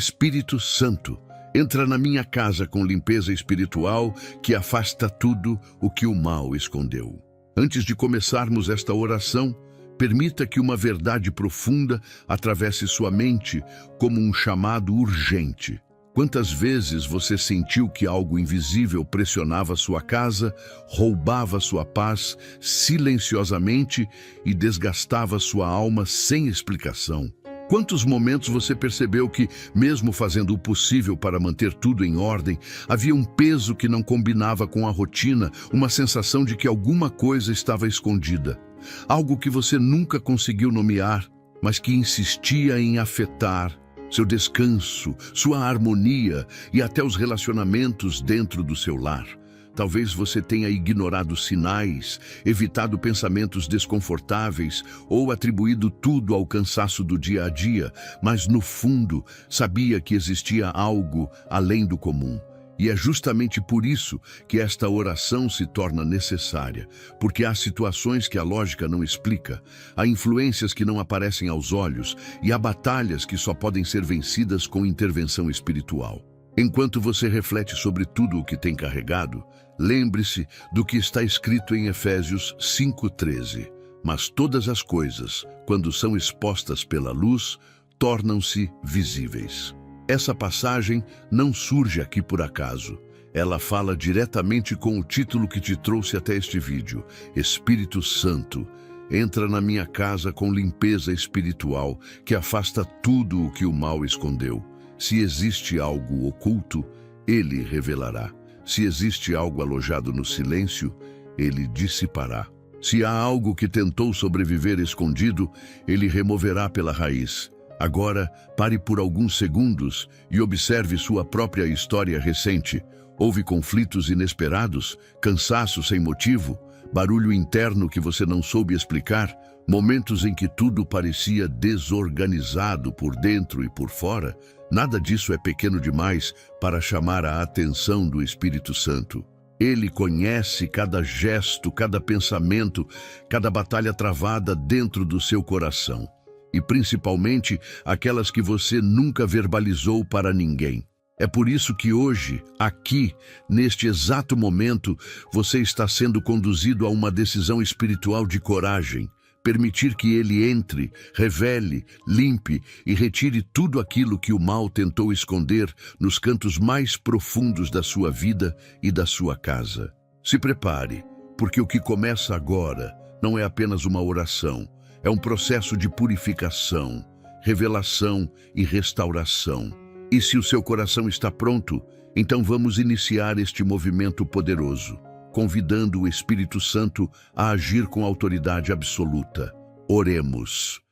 Espírito Santo, entra na minha casa com limpeza espiritual que afasta tudo o que o mal escondeu. Antes de começarmos esta oração, permita que uma verdade profunda atravesse sua mente como um chamado urgente. Quantas vezes você sentiu que algo invisível pressionava sua casa, roubava sua paz silenciosamente e desgastava sua alma sem explicação? Quantos momentos você percebeu que, mesmo fazendo o possível para manter tudo em ordem, havia um peso que não combinava com a rotina, uma sensação de que alguma coisa estava escondida? Algo que você nunca conseguiu nomear, mas que insistia em afetar seu descanso, sua harmonia e até os relacionamentos dentro do seu lar. Talvez você tenha ignorado sinais, evitado pensamentos desconfortáveis ou atribuído tudo ao cansaço do dia a dia, mas no fundo sabia que existia algo além do comum. E é justamente por isso que esta oração se torna necessária, porque há situações que a lógica não explica, há influências que não aparecem aos olhos e há batalhas que só podem ser vencidas com intervenção espiritual. Enquanto você reflete sobre tudo o que tem carregado, lembre-se do que está escrito em Efésios 5:13. Mas todas as coisas, quando são expostas pela luz, tornam-se visíveis. Essa passagem não surge aqui por acaso. Ela fala diretamente com o título que te trouxe até este vídeo. Espírito Santo, entra na minha casa com limpeza espiritual que afasta tudo o que o mal escondeu. Se existe algo oculto, ele revelará. Se existe algo alojado no silêncio, ele dissipará. Se há algo que tentou sobreviver escondido, ele removerá pela raiz. Agora, pare por alguns segundos e observe sua própria história recente. Houve conflitos inesperados, cansaço sem motivo, barulho interno que você não soube explicar, momentos em que tudo parecia desorganizado por dentro e por fora. Nada disso é pequeno demais para chamar a atenção do Espírito Santo. Ele conhece cada gesto, cada pensamento, cada batalha travada dentro do seu coração. E principalmente aquelas que você nunca verbalizou para ninguém. É por isso que hoje, aqui, neste exato momento, você está sendo conduzido a uma decisão espiritual de coragem. Permitir que ele entre, revele, limpe e retire tudo aquilo que o mal tentou esconder nos cantos mais profundos da sua vida e da sua casa. Se prepare, porque o que começa agora não é apenas uma oração. É um processo de purificação, revelação e restauração. E se o seu coração está pronto, então vamos iniciar este movimento poderoso, convidando o Espírito Santo a agir com autoridade absoluta. Oremos.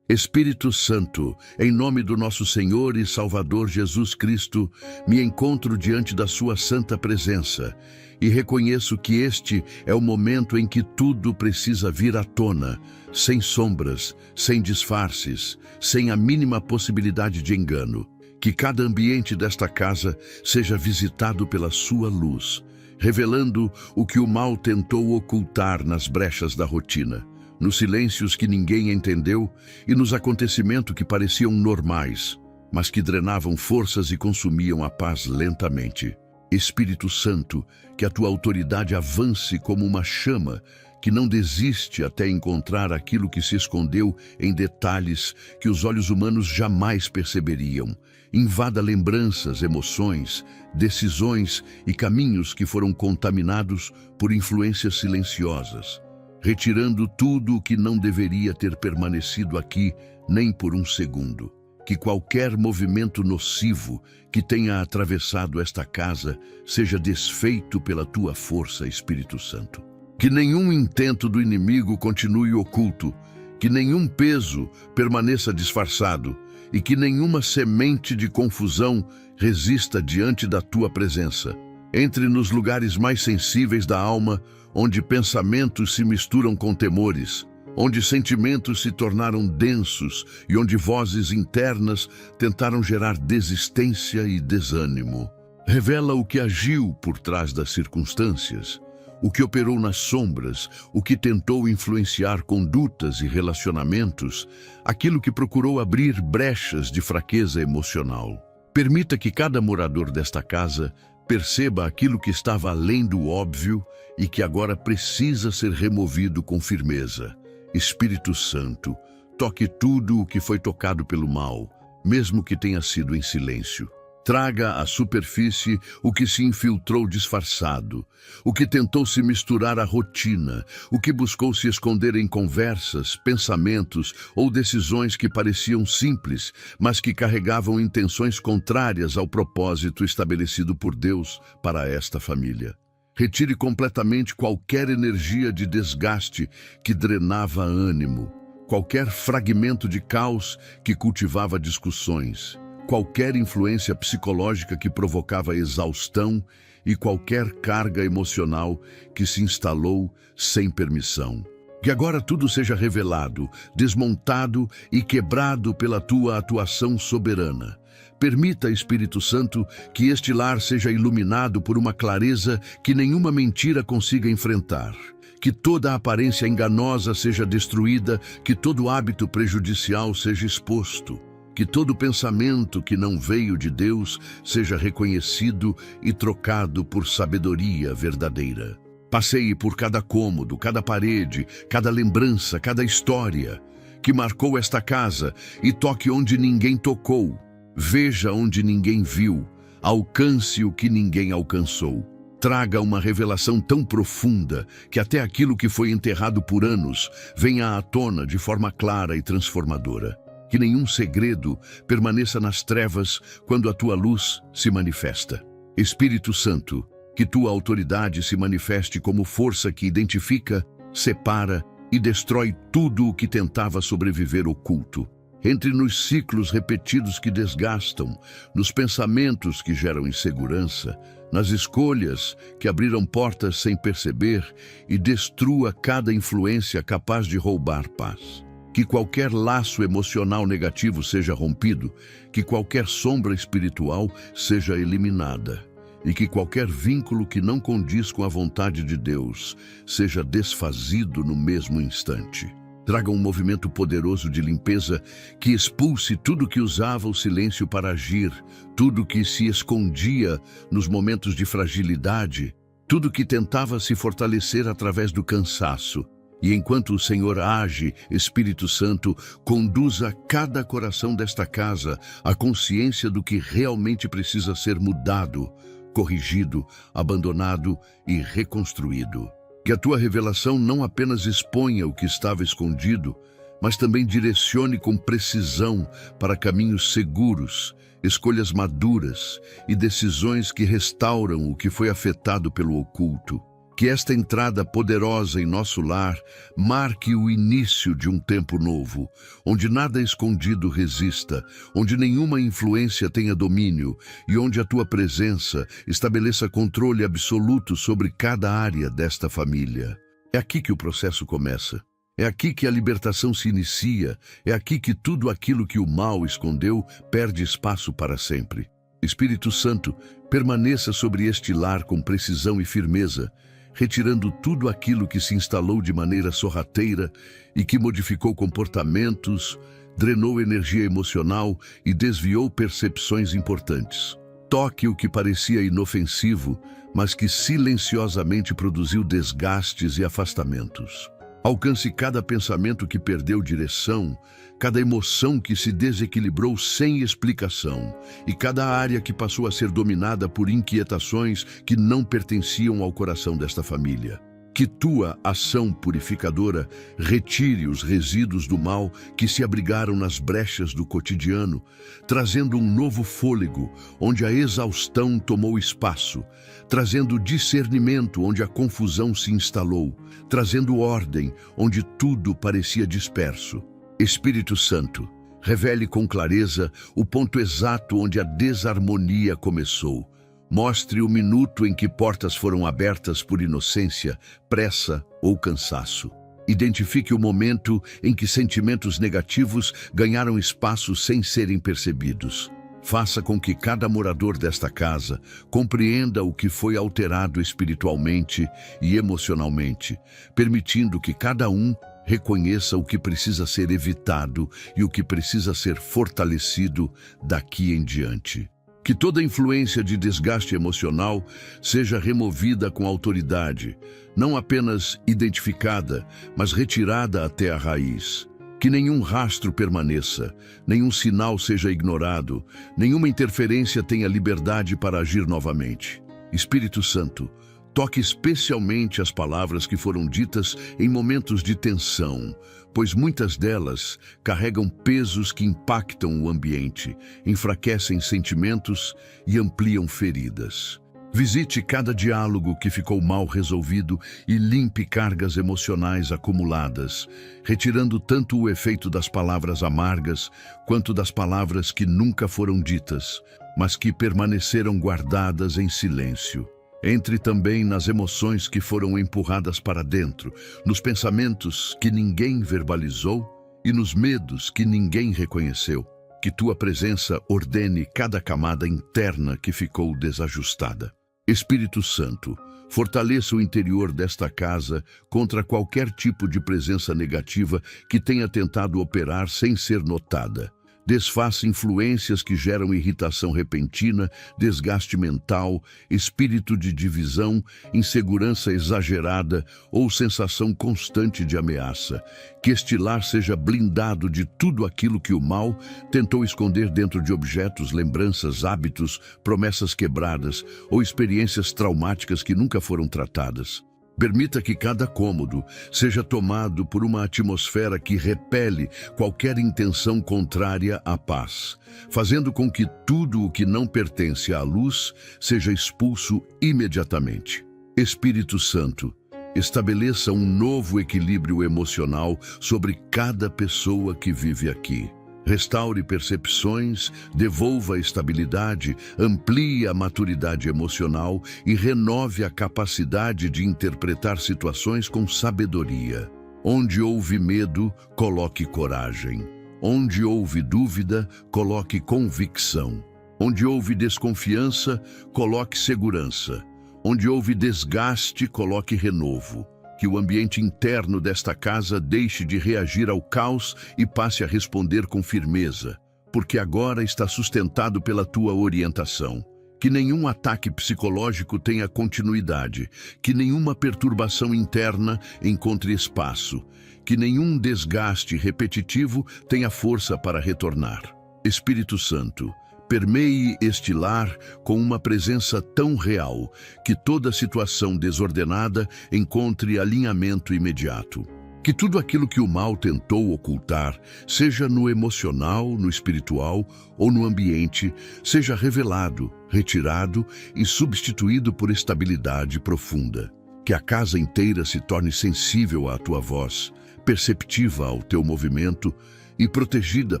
Espírito Santo, em nome do nosso Senhor e Salvador Jesus Cristo, me encontro diante da sua santa presença e reconheço que este é o momento em que tudo precisa vir à tona, sem sombras, sem disfarces, sem a mínima possibilidade de engano. Que cada ambiente desta casa seja visitado pela sua luz, revelando o que o mal tentou ocultar nas brechas da rotina, nos silêncios que ninguém entendeu e nos acontecimentos que pareciam normais, mas que drenavam forças e consumiam a paz lentamente. Espírito Santo, que a tua autoridade avance como uma chama que não desiste até encontrar aquilo que se escondeu em detalhes que os olhos humanos jamais perceberiam. Invada lembranças, emoções, decisões e caminhos que foram contaminados por influências silenciosas, retirando tudo o que não deveria ter permanecido aqui nem por um segundo. Que qualquer movimento nocivo que tenha atravessado esta casa seja desfeito pela tua força, Espírito Santo. Que nenhum intento do inimigo continue oculto, que nenhum peso permaneça disfarçado e que nenhuma semente de confusão resista diante da tua presença. Entre nos lugares mais sensíveis da alma, onde pensamentos se misturam com temores, onde sentimentos se tornaram densos e onde vozes internas tentaram gerar desistência e desânimo. Revela o que agiu por trás das circunstâncias, o que operou nas sombras, o que tentou influenciar condutas e relacionamentos, aquilo que procurou abrir brechas de fraqueza emocional. Permita que cada morador desta casa perceba aquilo que estava além do óbvio e que agora precisa ser removido com firmeza. Espírito Santo, toque tudo o que foi tocado pelo mal, mesmo que tenha sido em silêncio. Traga à superfície o que se infiltrou disfarçado, o que tentou se misturar à rotina, o que buscou se esconder em conversas, pensamentos ou decisões que pareciam simples, mas que carregavam intenções contrárias ao propósito estabelecido por Deus para esta família. Retire completamente qualquer energia de desgaste que drenava ânimo, qualquer fragmento de caos que cultivava discussões, qualquer influência psicológica que provocava exaustão e qualquer carga emocional que se instalou sem permissão. Que agora tudo seja revelado, desmontado e quebrado pela tua atuação soberana. Permita, Espírito Santo, que este lar seja iluminado por uma clareza que nenhuma mentira consiga enfrentar. Que toda aparência enganosa seja destruída, que todo hábito prejudicial seja exposto. Que todo pensamento que não veio de Deus seja reconhecido e trocado por sabedoria verdadeira. Passeie por cada cômodo, cada parede, cada lembrança, cada história que marcou esta casa e toque onde ninguém tocou. Veja onde ninguém viu, alcance o que ninguém alcançou. Traga uma revelação tão profunda que até aquilo que foi enterrado por anos venha à tona de forma clara e transformadora. Que nenhum segredo permaneça nas trevas quando a tua luz se manifesta. Espírito Santo, que tua autoridade se manifeste como força que identifica, separa e destrói tudo o que tentava sobreviver oculto. Entre nos ciclos repetidos que desgastam, nos pensamentos que geram insegurança, nas escolhas que abriram portas sem perceber e destrua cada influência capaz de roubar paz. Que qualquer laço emocional negativo seja rompido, que qualquer sombra espiritual seja eliminada e que qualquer vínculo que não condiz com a vontade de Deus seja desfazido no mesmo instante. Traga um movimento poderoso de limpeza que expulse tudo que usava o silêncio para agir, tudo que se escondia nos momentos de fragilidade, tudo que tentava se fortalecer através do cansaço. E enquanto o Senhor age, Espírito Santo, conduza cada coração desta casa à consciência do que realmente precisa ser mudado, corrigido, abandonado e reconstruído. Que a tua revelação não apenas exponha o que estava escondido, mas também direcione com precisão para caminhos seguros, escolhas maduras e decisões que restauram o que foi afetado pelo oculto. Que esta entrada poderosa em nosso lar marque o início de um tempo novo, onde nada escondido resista, onde nenhuma influência tenha domínio e onde a tua presença estabeleça controle absoluto sobre cada área desta família. É aqui que o processo começa. É aqui que a libertação se inicia. É aqui que tudo aquilo que o mal escondeu perde espaço para sempre. Espírito Santo, permaneça sobre este lar com precisão e firmeza, retirando tudo aquilo que se instalou de maneira sorrateira e que modificou comportamentos, drenou energia emocional e desviou percepções importantes. Toque o que parecia inofensivo, mas que silenciosamente produziu desgastes e afastamentos. Alcance cada pensamento que perdeu direção, cada emoção que se desequilibrou sem explicação e cada área que passou a ser dominada por inquietações que não pertenciam ao coração desta família. Que tua ação purificadora retire os resíduos do mal que se abrigaram nas brechas do cotidiano, trazendo um novo fôlego onde a exaustão tomou espaço, trazendo discernimento onde a confusão se instalou, trazendo ordem onde tudo parecia disperso. Espírito Santo, revele com clareza o ponto exato onde a desarmonia começou. Mostre o minuto em que portas foram abertas por inocência, pressa ou cansaço. Identifique o momento em que sentimentos negativos ganharam espaço sem serem percebidos. Faça com que cada morador desta casa compreenda o que foi alterado espiritualmente e emocionalmente, permitindo que cada um reconheça o que precisa ser evitado e o que precisa ser fortalecido daqui em diante. Que toda influência de desgaste emocional seja removida com autoridade, não apenas identificada, mas retirada até a raiz. Que nenhum rastro permaneça, nenhum sinal seja ignorado, nenhuma interferência tenha liberdade para agir novamente. Espírito Santo, toque especialmente as palavras que foram ditas em momentos de tensão, pois muitas delas carregam pesos que impactam o ambiente, enfraquecem sentimentos e ampliam feridas. Visite cada diálogo que ficou mal resolvido e limpe cargas emocionais acumuladas, retirando tanto o efeito das palavras amargas quanto das palavras que nunca foram ditas, mas que permaneceram guardadas em silêncio. Entre também nas emoções que foram empurradas para dentro, nos pensamentos que ninguém verbalizou e nos medos que ninguém reconheceu. Que tua presença ordene cada camada interna que ficou desajustada. Espírito Santo, fortaleça o interior desta casa contra qualquer tipo de presença negativa que tenha tentado operar sem ser notada. Desfaça influências que geram irritação repentina, desgaste mental, espírito de divisão, insegurança exagerada ou sensação constante de ameaça. Que este lar seja blindado de tudo aquilo que o mal tentou esconder dentro de objetos, lembranças, hábitos, promessas quebradas ou experiências traumáticas que nunca foram tratadas. Permita que cada cômodo seja tomado por uma atmosfera que repele qualquer intenção contrária à paz, fazendo com que tudo o que não pertence à luz seja expulso imediatamente. Espírito Santo, estabeleça um novo equilíbrio emocional sobre cada pessoa que vive aqui. Restaure percepções, devolva a estabilidade, amplie a maturidade emocional e renove a capacidade de interpretar situações com sabedoria. Onde houve medo, coloque coragem. Onde houve dúvida, coloque convicção. Onde houve desconfiança, coloque segurança. Onde houve desgaste, coloque renovo. Que o ambiente interno desta casa deixe de reagir ao caos e passe a responder com firmeza, porque agora está sustentado pela tua orientação. Que nenhum ataque psicológico tenha continuidade, que nenhuma perturbação interna encontre espaço, que nenhum desgaste repetitivo tenha força para retornar. Espírito Santo, permeie este lar com uma presença tão real que toda situação desordenada encontre alinhamento imediato. Que tudo aquilo que o mal tentou ocultar, seja no emocional, no espiritual ou no ambiente, seja revelado, retirado e substituído por estabilidade profunda. Que a casa inteira se torne sensível à tua voz, perceptiva ao teu movimento e protegida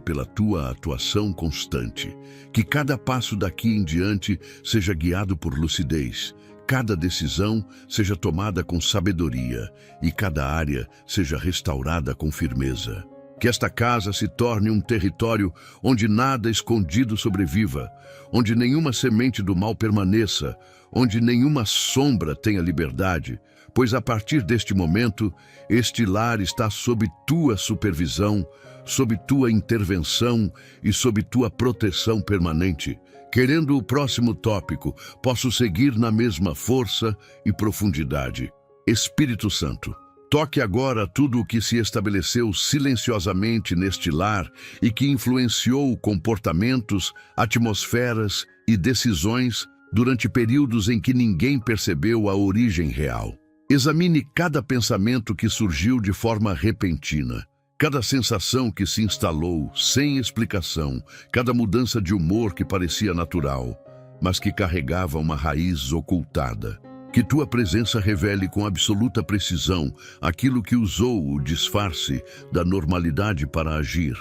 pela tua atuação constante. Que cada passo daqui em diante seja guiado por lucidez, cada decisão seja tomada com sabedoria e cada área seja restaurada com firmeza. Que esta casa se torne um território onde nada escondido sobreviva, onde nenhuma semente do mal permaneça, onde nenhuma sombra tenha liberdade, pois a partir deste momento, este lar está sob tua supervisão, sob tua intervenção e sob tua proteção permanente. Querendo o próximo tópico, posso seguir na mesma força e profundidade. Espírito Santo, toque agora tudo o que se estabeleceu silenciosamente neste lar e que influenciou comportamentos, atmosferas e decisões durante períodos em que ninguém percebeu a origem real. Examine cada pensamento que surgiu de forma repentina, cada sensação que se instalou sem explicação, cada mudança de humor que parecia natural, mas que carregava uma raiz ocultada. Que tua presença revele com absoluta precisão aquilo que usou o disfarce da normalidade para agir,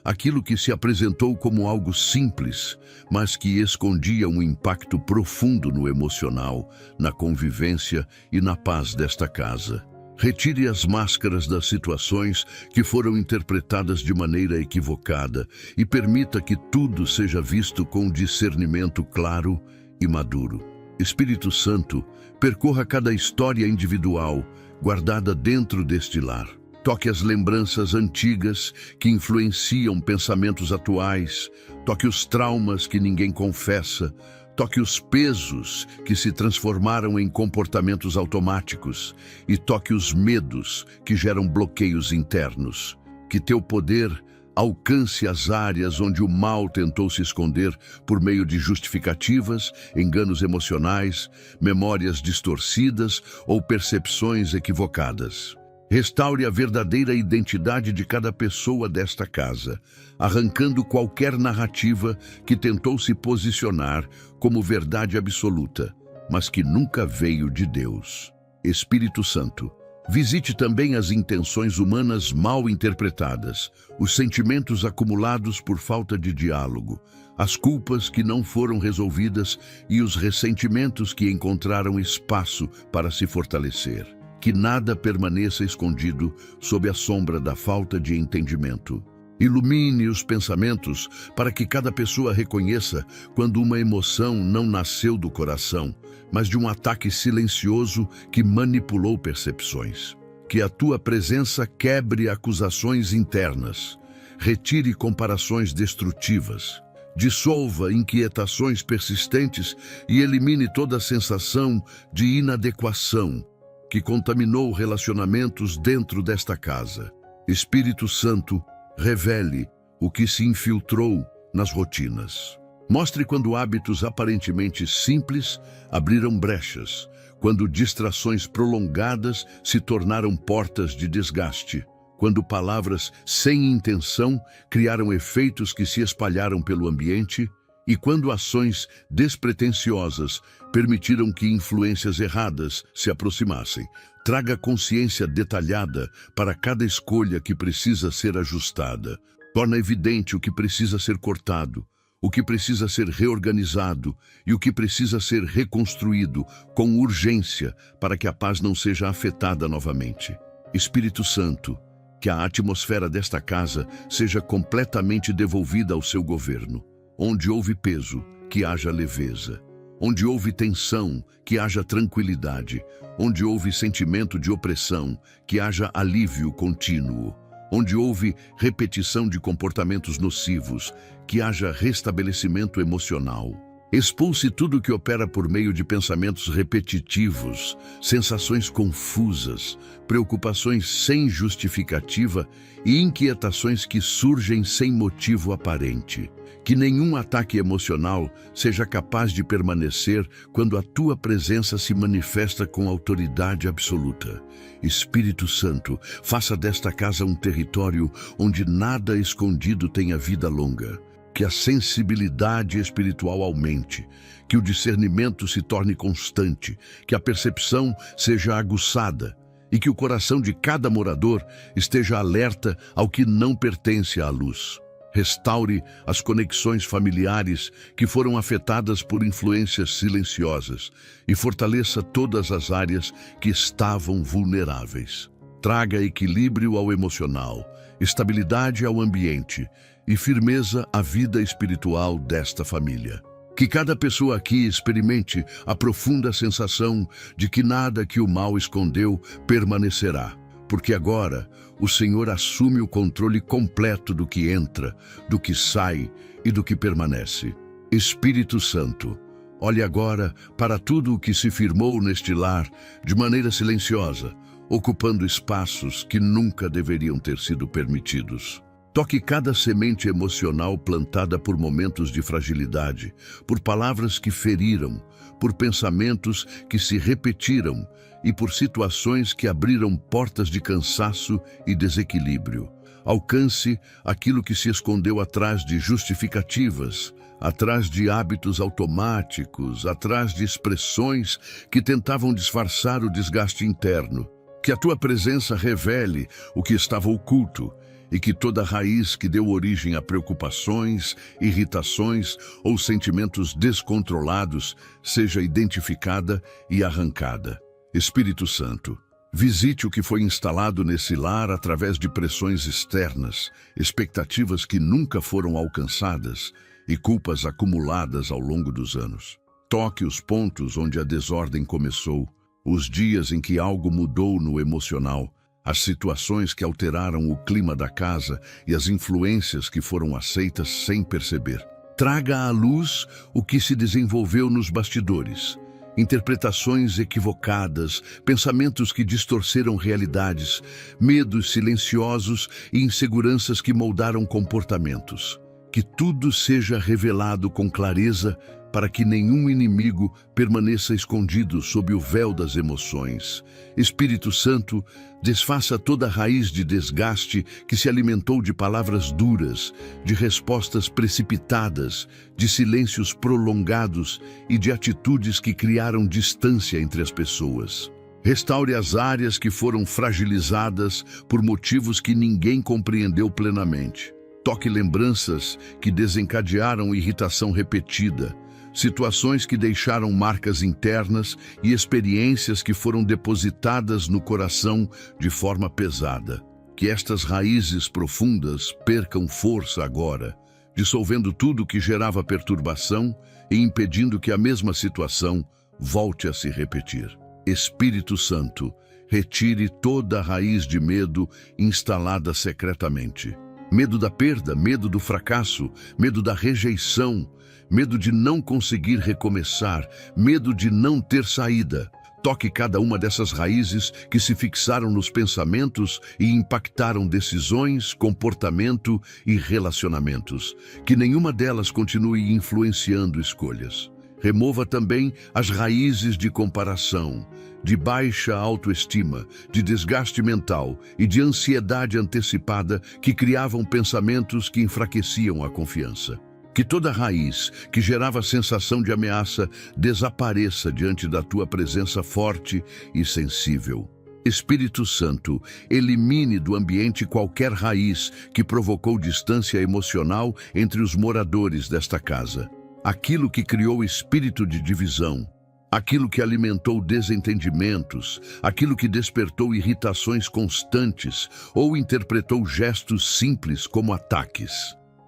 aquilo que se apresentou como algo simples, mas que escondia um impacto profundo no emocional, na convivência e na paz desta casa. Retire as máscaras das situações que foram interpretadas de maneira equivocada e permita que tudo seja visto com discernimento claro e maduro. Espírito Santo, percorra cada história individual guardada dentro deste lar. Toque as lembranças antigas que influenciam pensamentos atuais. Toque os traumas que ninguém confessa. Toque os pesos que se transformaram em comportamentos automáticos e toque os medos que geram bloqueios internos. Que teu poder alcance as áreas onde o mal tentou se esconder por meio de justificativas, enganos emocionais, memórias distorcidas ou percepções equivocadas. Restaure a verdadeira identidade de cada pessoa desta casa, arrancando qualquer narrativa que tentou se posicionar como verdade absoluta, mas que nunca veio de Deus. Espírito Santo, visite também as intenções humanas mal interpretadas, os sentimentos acumulados por falta de diálogo, as culpas que não foram resolvidas e os ressentimentos que encontraram espaço para se fortalecer. Que nada permaneça escondido sob a sombra da falta de entendimento. Ilumine os pensamentos para que cada pessoa reconheça quando uma emoção não nasceu do coração, mas de um ataque silencioso que manipulou percepções. Que a tua presença quebre acusações internas, retire comparações destrutivas, dissolva inquietações persistentes e elimine toda a sensação de inadequação que contaminou relacionamentos dentro desta casa. Espírito Santo, revele o que se infiltrou nas rotinas. Mostre quando hábitos aparentemente simples abriram brechas, quando distrações prolongadas se tornaram portas de desgaste, quando palavras sem intenção criaram efeitos que se espalharam pelo ambiente e quando ações despretensiosas permitiram que influências erradas se aproximassem. Traga consciência detalhada para cada escolha que precisa ser ajustada. Torna evidente o que precisa ser cortado, o que precisa ser reorganizado e o que precisa ser reconstruído com urgência para que a paz não seja afetada novamente. Espírito Santo, que a atmosfera desta casa seja completamente devolvida ao seu governo. Onde houve peso, que haja leveza. Onde houve tensão, que haja tranquilidade. Onde houve sentimento de opressão, que haja alívio contínuo. Onde houve repetição de comportamentos nocivos, que haja restabelecimento emocional. Expulse tudo que opera por meio de pensamentos repetitivos, sensações confusas, preocupações sem justificativa e inquietações que surgem sem motivo aparente. Que nenhum ataque emocional seja capaz de permanecer quando a tua presença se manifesta com autoridade absoluta. Espírito Santo, faça desta casa um território onde nada escondido tenha vida longa. Que a sensibilidade espiritual aumente, que o discernimento se torne constante, que a percepção seja aguçada e que o coração de cada morador esteja alerta ao que não pertence à luz. Restaure as conexões familiares que foram afetadas por influências silenciosas e fortaleça todas as áreas que estavam vulneráveis. Traga equilíbrio ao emocional, estabilidade ao ambiente e firmeza à vida espiritual desta família. Que cada pessoa aqui experimente a profunda sensação de que nada que o mal escondeu permanecerá, porque agora o Senhor assume o controle completo do que entra, do que sai e do que permanece. Espírito Santo, olhe agora para tudo o que se firmou neste lar de maneira silenciosa, ocupando espaços que nunca deveriam ter sido permitidos. Toque cada semente emocional plantada por momentos de fragilidade, por palavras que feriram, por pensamentos que se repetiram e por situações que abriram portas de cansaço e desequilíbrio. Alcance aquilo que se escondeu atrás de justificativas, atrás de hábitos automáticos, atrás de expressões que tentavam disfarçar o desgaste interno. Que a tua presença revele o que estava oculto e que toda raiz que deu origem a preocupações, irritações ou sentimentos descontrolados seja identificada e arrancada. Espírito Santo, Visite o que foi instalado nesse lar através de pressões externas, expectativas que nunca foram alcançadas e culpas acumuladas ao longo dos anos. Toque os pontos onde a desordem começou, os dias em que algo mudou no emocional, as situações que alteraram o clima da casa e as influências que foram aceitas sem perceber. Traga à luz o que se desenvolveu nos bastidores. Interpretações equivocadas, pensamentos que distorceram realidades, medos silenciosos e inseguranças que moldaram comportamentos. Que tudo seja revelado com clareza para que nenhum inimigo permaneça escondido sob o véu das emoções. Espírito Santo, desfaça toda raiz de desgaste que se alimentou de palavras duras, de respostas precipitadas, de silêncios prolongados e de atitudes que criaram distância entre as pessoas. Restaure as áreas que foram fragilizadas por motivos que ninguém compreendeu plenamente. Toque lembranças que desencadearam irritação repetida, situações que deixaram marcas internas e experiências que foram depositadas no coração de forma pesada. Que estas raízes profundas percam força agora, dissolvendo tudo que gerava perturbação e impedindo que a mesma situação volte a se repetir. Espírito Santo, retire toda a raiz de medo instalada secretamente. Medo da perda, medo do fracasso, medo da rejeição, medo de não conseguir recomeçar, medo de não ter saída. Toque cada uma dessas raízes que se fixaram nos pensamentos e impactaram decisões, comportamento e relacionamentos. Que nenhuma delas continue influenciando escolhas. Remova também as raízes de comparação, de baixa autoestima, de desgaste mental e de ansiedade antecipada que criavam pensamentos que enfraqueciam a confiança. Que toda raiz que gerava sensação de ameaça desapareça diante da tua presença forte e sensível. Espírito Santo, elimine do ambiente qualquer raiz que provocou distância emocional entre os moradores desta casa. Aquilo que criou espírito de divisão, aquilo que alimentou desentendimentos, aquilo que despertou irritações constantes ou interpretou gestos simples como ataques.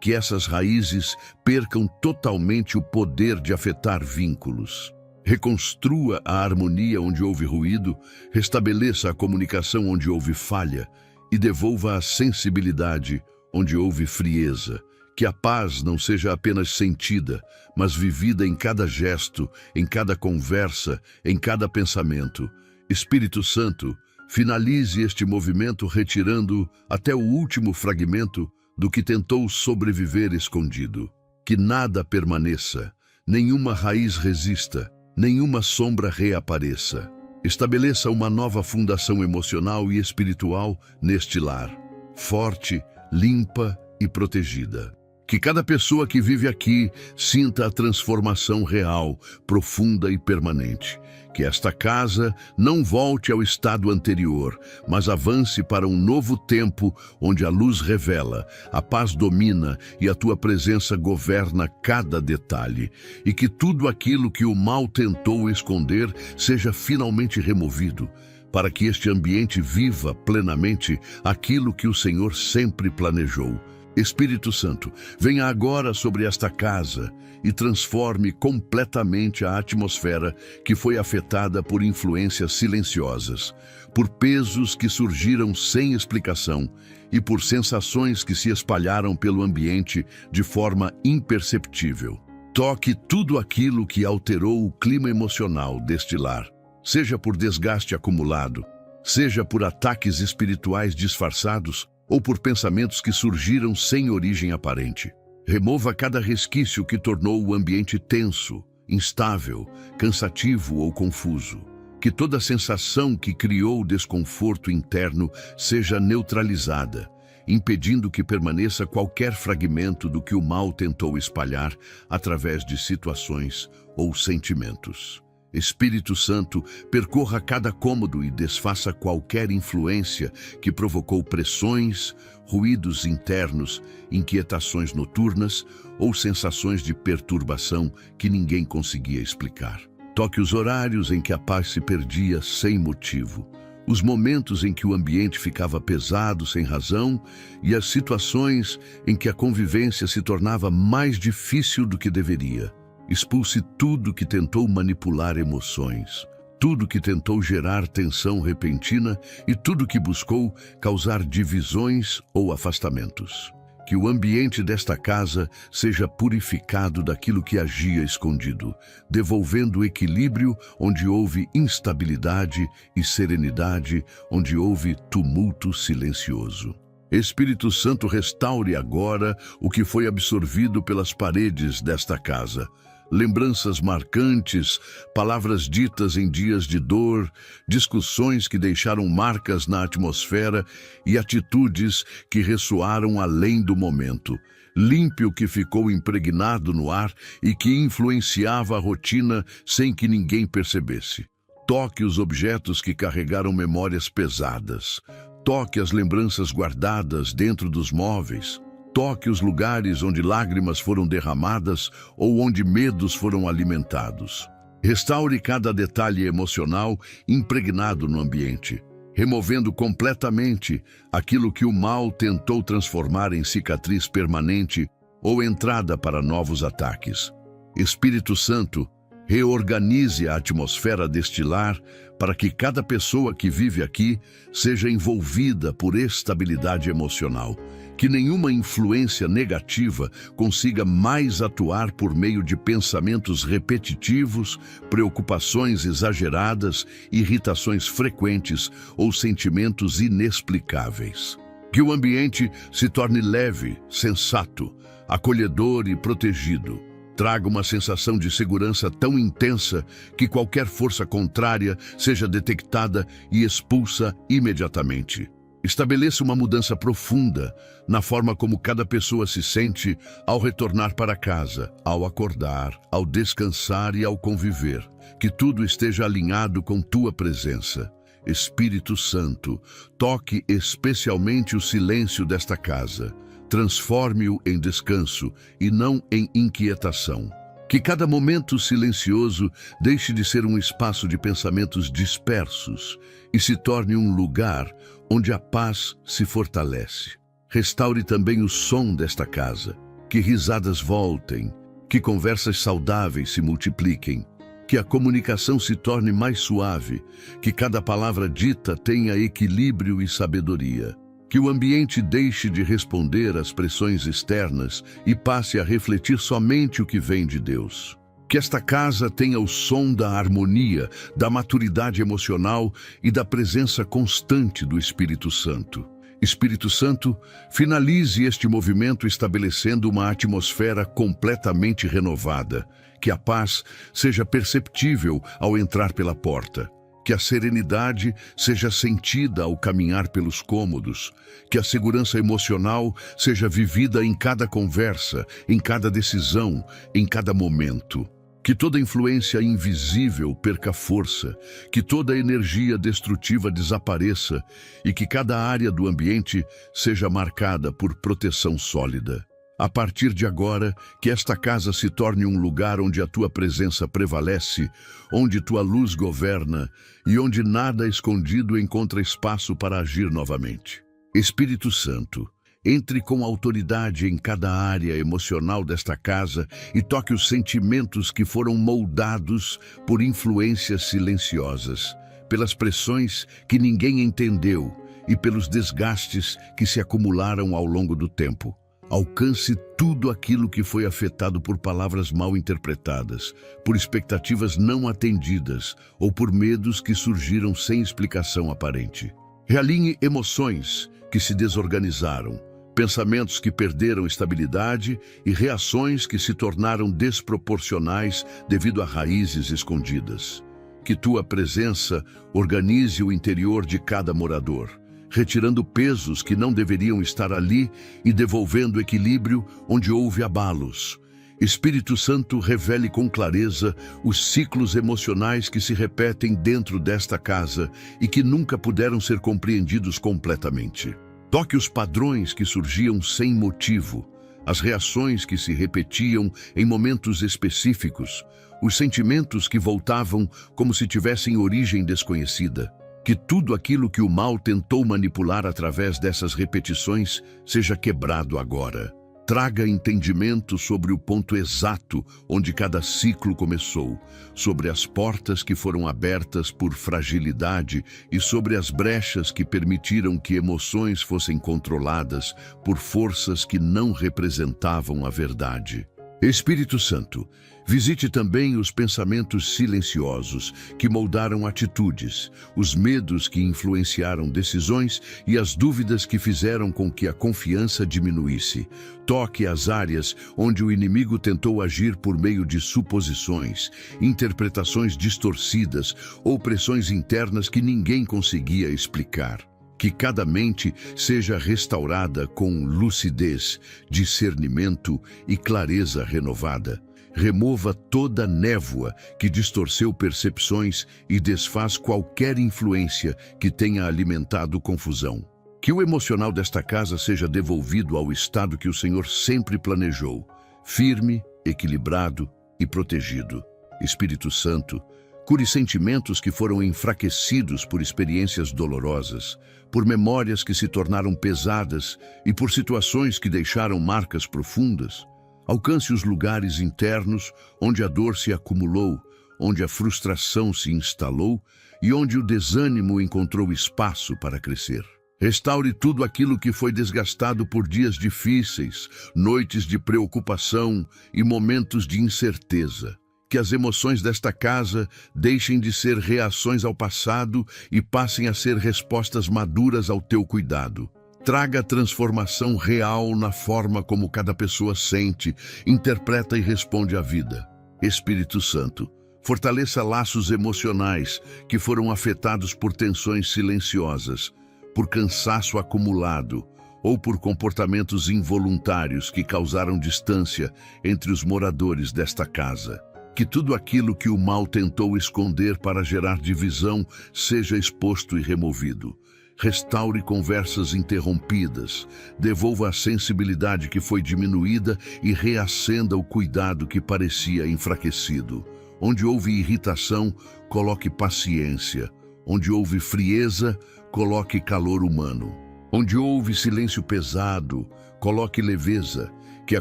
Que essas raízes percam totalmente o poder de afetar vínculos. Reconstrua a harmonia onde houve ruído, restabeleça a comunicação onde houve falha e devolva a sensibilidade onde houve frieza. Que a paz não seja apenas sentida, mas vivida em cada gesto, em cada conversa, em cada pensamento. Espírito Santo, finalize este movimento retirando até o último fragmento do que tentou sobreviver escondido. Que nada permaneça, nenhuma raiz resista, nenhuma sombra reapareça. Estabeleça uma nova fundação emocional e espiritual neste lar, forte, limpa e protegida. Que cada pessoa que vive aqui sinta a transformação real, profunda e permanente. Que esta casa não volte ao estado anterior, mas avance para um novo tempo onde a luz revela, a paz domina e a tua presença governa cada detalhe. E que tudo aquilo que o mal tentou esconder seja finalmente removido, para que este ambiente viva plenamente aquilo que o Senhor sempre planejou. Espírito Santo, venha agora sobre esta casa e transforme completamente a atmosfera que foi afetada por influências silenciosas, por pesos que surgiram sem explicação e por sensações que se espalharam pelo ambiente de forma imperceptível. Toque tudo aquilo que alterou o clima emocional deste lar, seja por desgaste acumulado, seja por ataques espirituais disfarçados, ou por pensamentos que surgiram sem origem aparente. Remova cada resquício que tornou o ambiente tenso, instável, cansativo ou confuso. Que toda sensação que criou desconforto interno seja neutralizada, impedindo que permaneça qualquer fragmento do que o mal tentou espalhar através de situações ou sentimentos. Espírito Santo, percorra cada cômodo e desfaça qualquer influência que provocou pressões, ruídos internos, inquietações noturnas ou sensações de perturbação que ninguém conseguia explicar. Toque os horários em que a paz se perdia sem motivo, Os momentos em que o ambiente ficava pesado sem razão e as situações em que a convivência se tornava mais difícil do que deveria. Expulse tudo que tentou manipular emoções, tudo que tentou gerar tensão repentina e tudo que buscou causar divisões ou afastamentos. Que o ambiente desta casa seja purificado daquilo que agia escondido, devolvendo o equilíbrio onde houve instabilidade e serenidade onde houve tumulto silencioso. Espírito Santo, restaure agora o que foi absorvido pelas paredes desta casa. Lembranças marcantes, palavras ditas em dias de dor, discussões que deixaram marcas na atmosfera e atitudes que ressoaram além do momento. Limpe o que ficou impregnado no ar e que influenciava a rotina sem que ninguém percebesse. Toque os objetos que carregaram memórias pesadas. Toque as lembranças guardadas dentro dos móveis. Toque os lugares onde lágrimas foram derramadas ou onde medos foram alimentados. Restaure cada detalhe emocional impregnado no ambiente, removendo completamente aquilo que o mal tentou transformar em cicatriz permanente ou entrada para novos ataques. Espírito Santo, reorganize a atmosfera deste lar para que cada pessoa que vive aqui seja envolvida por estabilidade emocional. Que nenhuma influência negativa consiga mais atuar por meio de pensamentos repetitivos, preocupações exageradas, irritações frequentes ou sentimentos inexplicáveis. Que o ambiente se torne leve, sensato, acolhedor e protegido. Traga uma sensação de segurança tão intensa que qualquer força contrária seja detectada e expulsa imediatamente. Estabeleça uma mudança profunda na forma como cada pessoa se sente ao retornar para casa, ao acordar, ao descansar e ao conviver. Que tudo esteja alinhado com tua presença. Espírito Santo, toque especialmente o silêncio desta casa. Transforme-o em descanso e não em inquietação. Que cada momento silencioso deixe de ser um espaço de pensamentos dispersos e se torne um lugar onde a paz se fortalece. Restaure também o som desta casa. Que risadas voltem, que conversas saudáveis se multipliquem, que a comunicação se torne mais suave, que cada palavra dita tenha equilíbrio e sabedoria. Que o ambiente deixe de responder às pressões externas e passe a refletir somente o que vem de Deus. Que esta casa tenha o som da harmonia, da maturidade emocional e da presença constante do Espírito Santo. Espírito Santo, finalize este movimento estabelecendo uma atmosfera completamente renovada. Que a paz seja perceptível ao entrar pela porta. Que a serenidade seja sentida ao caminhar pelos cômodos, que a segurança emocional seja vivida em cada conversa, em cada decisão, em cada momento. Que toda influência invisível perca força, que toda energia destrutiva desapareça e que cada área do ambiente seja marcada por proteção sólida. A partir de agora, que esta casa se torne um lugar onde a tua presença prevalece, onde tua luz governa e onde nada escondido encontra espaço para agir novamente. Espírito Santo, entre com autoridade em cada área emocional desta casa e toque os sentimentos que foram moldados por influências silenciosas, pelas pressões que ninguém entendeu e pelos desgastes que se acumularam ao longo do tempo. Alcance tudo aquilo que foi afetado por palavras mal interpretadas, por expectativas não atendidas ou por medos que surgiram sem explicação aparente. Realinhe emoções que se desorganizaram, pensamentos que perderam estabilidade e reações que se tornaram desproporcionais devido a raízes escondidas. Que tua presença organize o interior de cada morador, retirando pesos que não deveriam estar ali e devolvendo equilíbrio onde houve abalos. Espírito Santo, revele com clareza os ciclos emocionais que se repetem dentro desta casa e que nunca puderam ser compreendidos completamente. Toque os padrões que surgiam sem motivo, as reações que se repetiam em momentos específicos, os sentimentos que voltavam como se tivessem origem desconhecida. Que tudo aquilo que o mal tentou manipular através dessas repetições seja quebrado agora. Traga entendimento sobre o ponto exato onde cada ciclo começou, sobre as portas que foram abertas por fragilidade e sobre as brechas que permitiram que emoções fossem controladas por forças que não representavam a verdade. Espírito Santo, visite também os pensamentos silenciosos que moldaram atitudes, os medos que influenciaram decisões e as dúvidas que fizeram com que a confiança diminuísse. Toque as áreas onde o inimigo tentou agir por meio de suposições, interpretações distorcidas ou pressões internas que ninguém conseguia explicar. Que cada mente seja restaurada com lucidez, discernimento e clareza renovada. Remova toda névoa que distorceu percepções e desfaz qualquer influência que tenha alimentado confusão. Que o emocional desta casa seja devolvido ao estado que o Senhor sempre planejou, firme, equilibrado e protegido. Espírito Santo, cure sentimentos que foram enfraquecidos por experiências dolorosas, por memórias que se tornaram pesadas e por situações que deixaram marcas profundas. Alcance os lugares internos onde a dor se acumulou, onde a frustração se instalou e onde o desânimo encontrou espaço para crescer. Restaure tudo aquilo que foi desgastado por dias difíceis, noites de preocupação e momentos de incerteza. Que as emoções desta casa deixem de ser reações ao passado e passem a ser respostas maduras ao teu cuidado. Traga transformação real na forma como cada pessoa sente, interpreta e responde à vida. Espírito Santo, fortaleça laços emocionais que foram afetados por tensões silenciosas, por cansaço acumulado ou por comportamentos involuntários que causaram distância entre os moradores desta casa. Que tudo aquilo que o mal tentou esconder para gerar divisão seja exposto e removido. Restaure conversas interrompidas, devolva a sensibilidade que foi diminuída e reacenda o cuidado que parecia enfraquecido. Onde houve irritação, coloque paciência. Onde houve frieza, coloque calor humano. Onde houve silêncio pesado, coloque leveza. Que a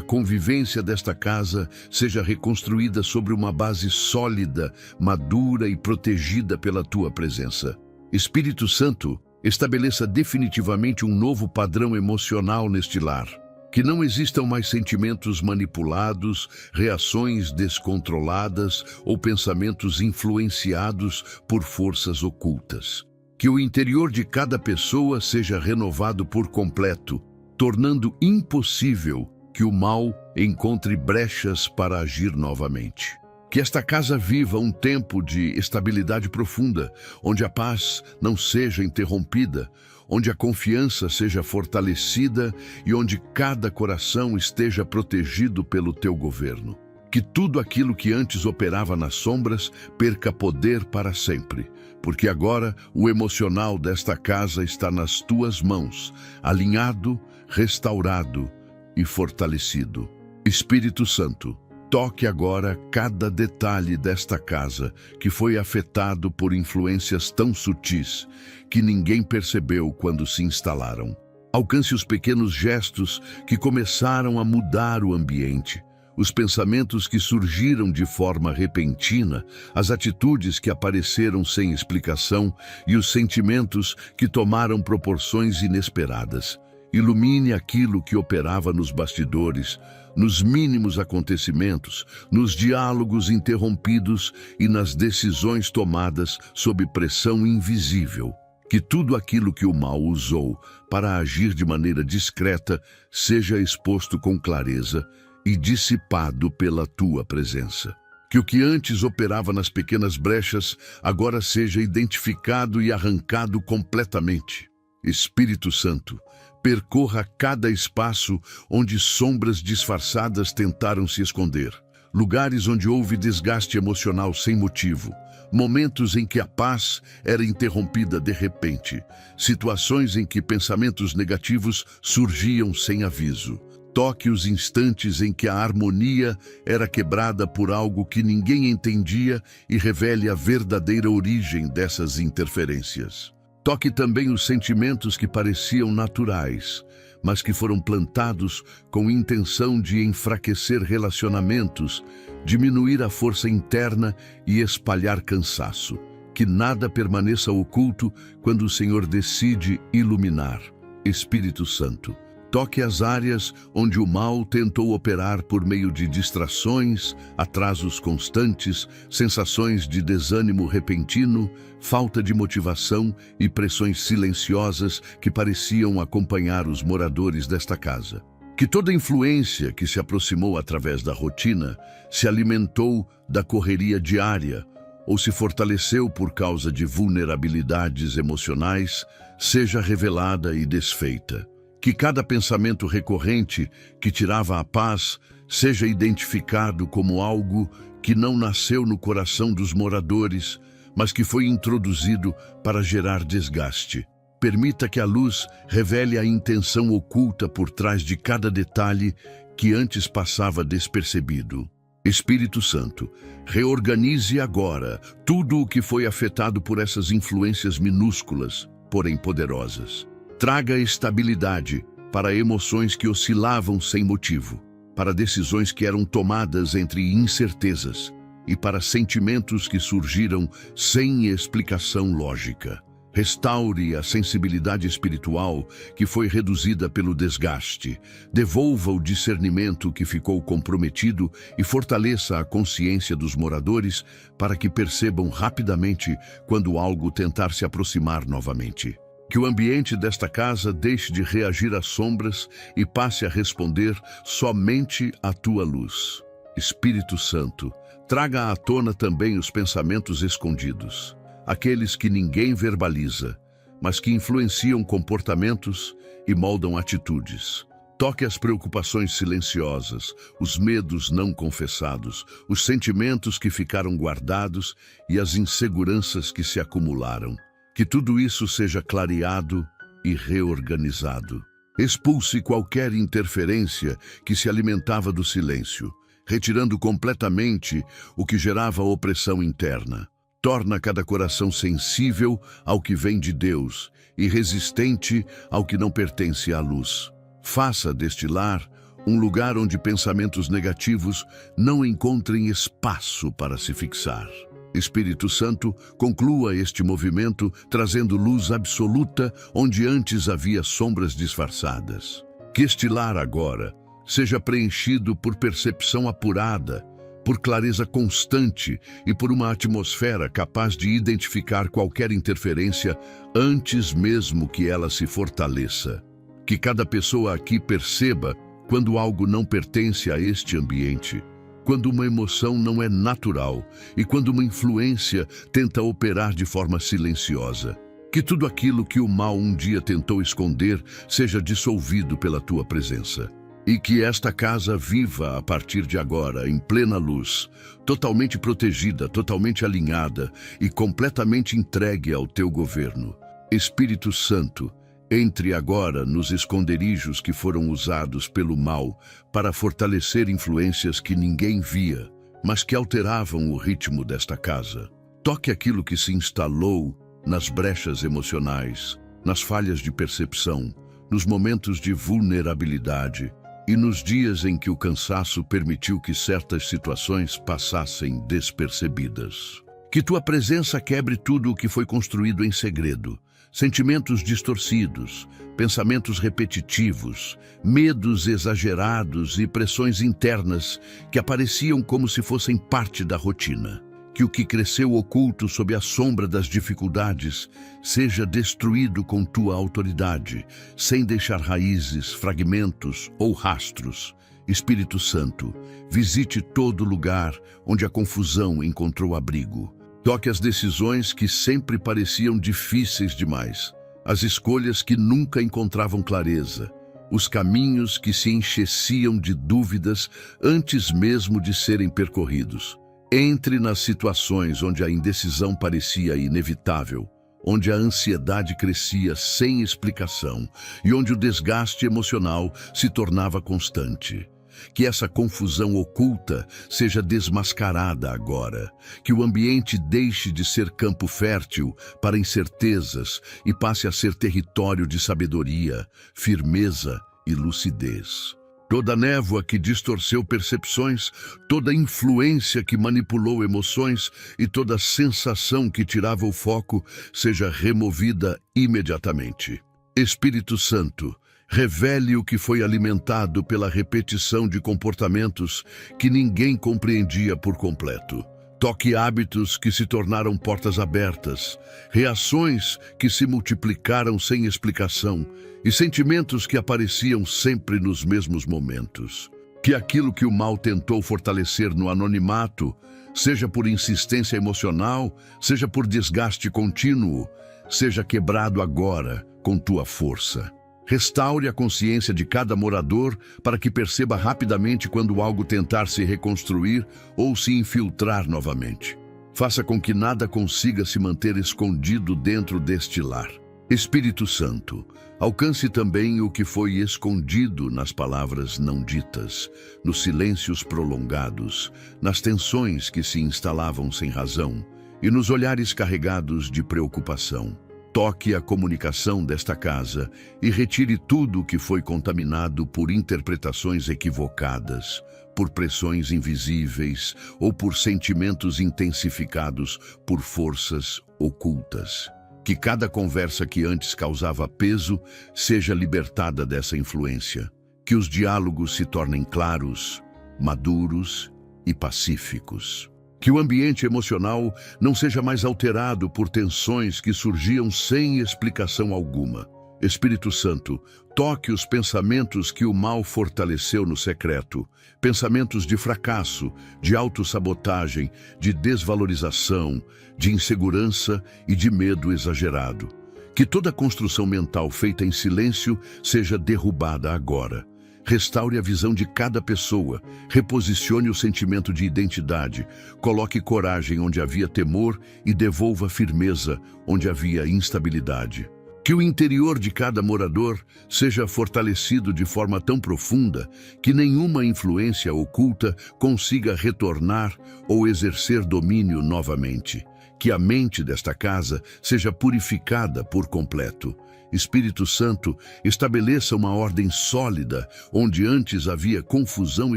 convivência desta casa seja reconstruída sobre uma base sólida, madura e protegida pela tua presença. Espírito Santo, estabeleça definitivamente um novo padrão emocional neste lar. Que não existam mais sentimentos manipulados, reações descontroladas ou pensamentos influenciados por forças ocultas. Que o interior de cada pessoa seja renovado por completo, tornando impossível que o mal encontre brechas para agir novamente. Que esta casa viva um tempo de estabilidade profunda, onde a paz não seja interrompida, onde a confiança seja fortalecida e onde cada coração esteja protegido pelo teu governo. Que tudo aquilo que antes operava nas sombras perca poder para sempre, porque agora o emocional desta casa está nas tuas mãos, alinhado, restaurado e fortalecido. Espírito Santo, toque agora cada detalhe desta casa que foi afetado por influências tão sutis que ninguém percebeu quando se instalaram. Alcance os pequenos gestos que começaram a mudar o ambiente, os pensamentos que surgiram de forma repentina, as atitudes que apareceram sem explicação e os sentimentos que tomaram proporções inesperadas. Ilumine aquilo que operava nos bastidores, nos mínimos acontecimentos, nos diálogos interrompidos e nas decisões tomadas sob pressão invisível. Que tudo aquilo que o mal usou para agir de maneira discreta seja exposto com clareza e dissipado pela tua presença. Que o que antes operava nas pequenas brechas agora seja identificado e arrancado completamente. Espírito Santo, percorra cada espaço onde sombras disfarçadas tentaram se esconder. Lugares onde houve desgaste emocional sem motivo. Momentos em que a paz era interrompida de repente. Situações em que pensamentos negativos surgiam sem aviso. Toque os instantes em que a harmonia era quebrada por algo que ninguém entendia e revele a verdadeira origem dessas interferências. Toque também os sentimentos que pareciam naturais, mas que foram plantados com intenção de enfraquecer relacionamentos, diminuir a força interna e espalhar cansaço. Que nada permaneça oculto quando o Senhor decide iluminar. Espírito Santo, toque as áreas onde o mal tentou operar por meio de distrações, atrasos constantes, sensações de desânimo repentino, falta de motivação e pressões silenciosas que pareciam acompanhar os moradores desta casa. Que toda influência que se aproximou através da rotina se alimentou da correria diária ou se fortaleceu por causa de vulnerabilidades emocionais, seja revelada e desfeita. Que cada pensamento recorrente que tirava a paz seja identificado como algo que não nasceu no coração dos moradores, mas que foi introduzido para gerar desgaste. Permita que a luz revele a intenção oculta por trás de cada detalhe que antes passava despercebido. Espírito Santo, reorganize agora tudo o que foi afetado por essas influências minúsculas, porém poderosas. Traga estabilidade para emoções que oscilavam sem motivo, para decisões que eram tomadas entre incertezas e para sentimentos que surgiram sem explicação lógica. Restaure a sensibilidade espiritual que foi reduzida pelo desgaste. Devolva o discernimento que ficou comprometido e fortaleça a consciência dos moradores para que percebam rapidamente quando algo tentar se aproximar novamente. Que o ambiente desta casa deixe de reagir às sombras e passe a responder somente à tua luz. Espírito Santo, traga à tona também os pensamentos escondidos. Aqueles que ninguém verbaliza, mas que influenciam comportamentos e moldam atitudes. Toque as preocupações silenciosas, os medos não confessados, os sentimentos que ficaram guardados e as inseguranças que se acumularam. Que tudo isso seja clareado e reorganizado. Expulse qualquer interferência que se alimentava do silêncio, retirando completamente o que gerava opressão interna. Torna cada coração sensível ao que vem de Deus e resistente ao que não pertence à luz. Faça deste lar um lugar onde pensamentos negativos não encontrem espaço para se fixar. Espírito Santo, conclua este movimento trazendo luz absoluta onde antes havia sombras disfarçadas. Que este lar agora seja preenchido por percepção apurada, por clareza constante e por uma atmosfera capaz de identificar qualquer interferência antes mesmo que ela se fortaleça. Que cada pessoa aqui perceba quando algo não pertence a este ambiente, quando uma emoção não é natural e quando uma influência tenta operar de forma silenciosa. Que tudo aquilo que o mal um dia tentou esconder seja dissolvido pela tua presença. E que esta casa viva a partir de agora em plena luz, totalmente protegida, totalmente alinhada e completamente entregue ao teu governo. Espírito Santo, entre agora nos esconderijos que foram usados pelo mal para fortalecer influências que ninguém via, mas que alteravam o ritmo desta casa. Toque aquilo que se instalou nas brechas emocionais, nas falhas de percepção, nos momentos de vulnerabilidade, e nos dias em que o cansaço permitiu que certas situações passassem despercebidas. Que tua presença quebre tudo o que foi construído em segredo. Sentimentos distorcidos, pensamentos repetitivos, medos exagerados e pressões internas que apareciam como se fossem parte da rotina. Que o que cresceu oculto sob a sombra das dificuldades seja destruído com tua autoridade, sem deixar raízes, fragmentos ou rastros. Espírito Santo, visite todo lugar onde a confusão encontrou abrigo. Toque as decisões que sempre pareciam difíceis demais, as escolhas que nunca encontravam clareza, os caminhos que se encheciam de dúvidas antes mesmo de serem percorridos. Entre nas situações onde a indecisão parecia inevitável, onde a ansiedade crescia sem explicação e onde o desgaste emocional se tornava constante. Que essa confusão oculta seja desmascarada agora, que o ambiente deixe de ser campo fértil para incertezas e passe a ser território de sabedoria, firmeza e lucidez. Toda névoa que distorceu percepções, toda influência que manipulou emoções e toda sensação que tirava o foco seja removida imediatamente. Espírito Santo, revele o que foi alimentado pela repetição de comportamentos que ninguém compreendia por completo. Toque hábitos que se tornaram portas abertas, reações que se multiplicaram sem explicação e sentimentos que apareciam sempre nos mesmos momentos. Que aquilo que o mal tentou fortalecer no anonimato, seja por insistência emocional, seja por desgaste contínuo, seja quebrado agora com tua força. Restaure a consciência de cada morador para que perceba rapidamente quando algo tentar se reconstruir ou se infiltrar novamente. Faça com que nada consiga se manter escondido dentro deste lar. Espírito Santo, alcance também o que foi escondido nas palavras não ditas, nos silêncios prolongados, nas tensões que se instalavam sem razão e nos olhares carregados de preocupação. Toque a comunicação desta casa e retire tudo o que foi contaminado por interpretações equivocadas, por pressões invisíveis ou por sentimentos intensificados por forças ocultas. Que cada conversa que antes causava peso seja libertada dessa influência. Que os diálogos se tornem claros, maduros e pacíficos. Que o ambiente emocional não seja mais alterado por tensões que surgiam sem explicação alguma. Espírito Santo, toque os pensamentos que o mal fortaleceu no secreto, pensamentos de fracasso, de autossabotagem, de desvalorização, de insegurança e de medo exagerado. Que toda construção mental feita em silêncio seja derrubada agora. Restaure a visão de cada pessoa, reposicione o sentimento de identidade, coloque coragem onde havia temor e devolva firmeza onde havia instabilidade. Que o interior de cada morador seja fortalecido de forma tão profunda que nenhuma influência oculta consiga retornar ou exercer domínio novamente. Que a mente desta casa seja purificada por completo. Espírito Santo, estabeleça uma ordem sólida onde antes havia confusão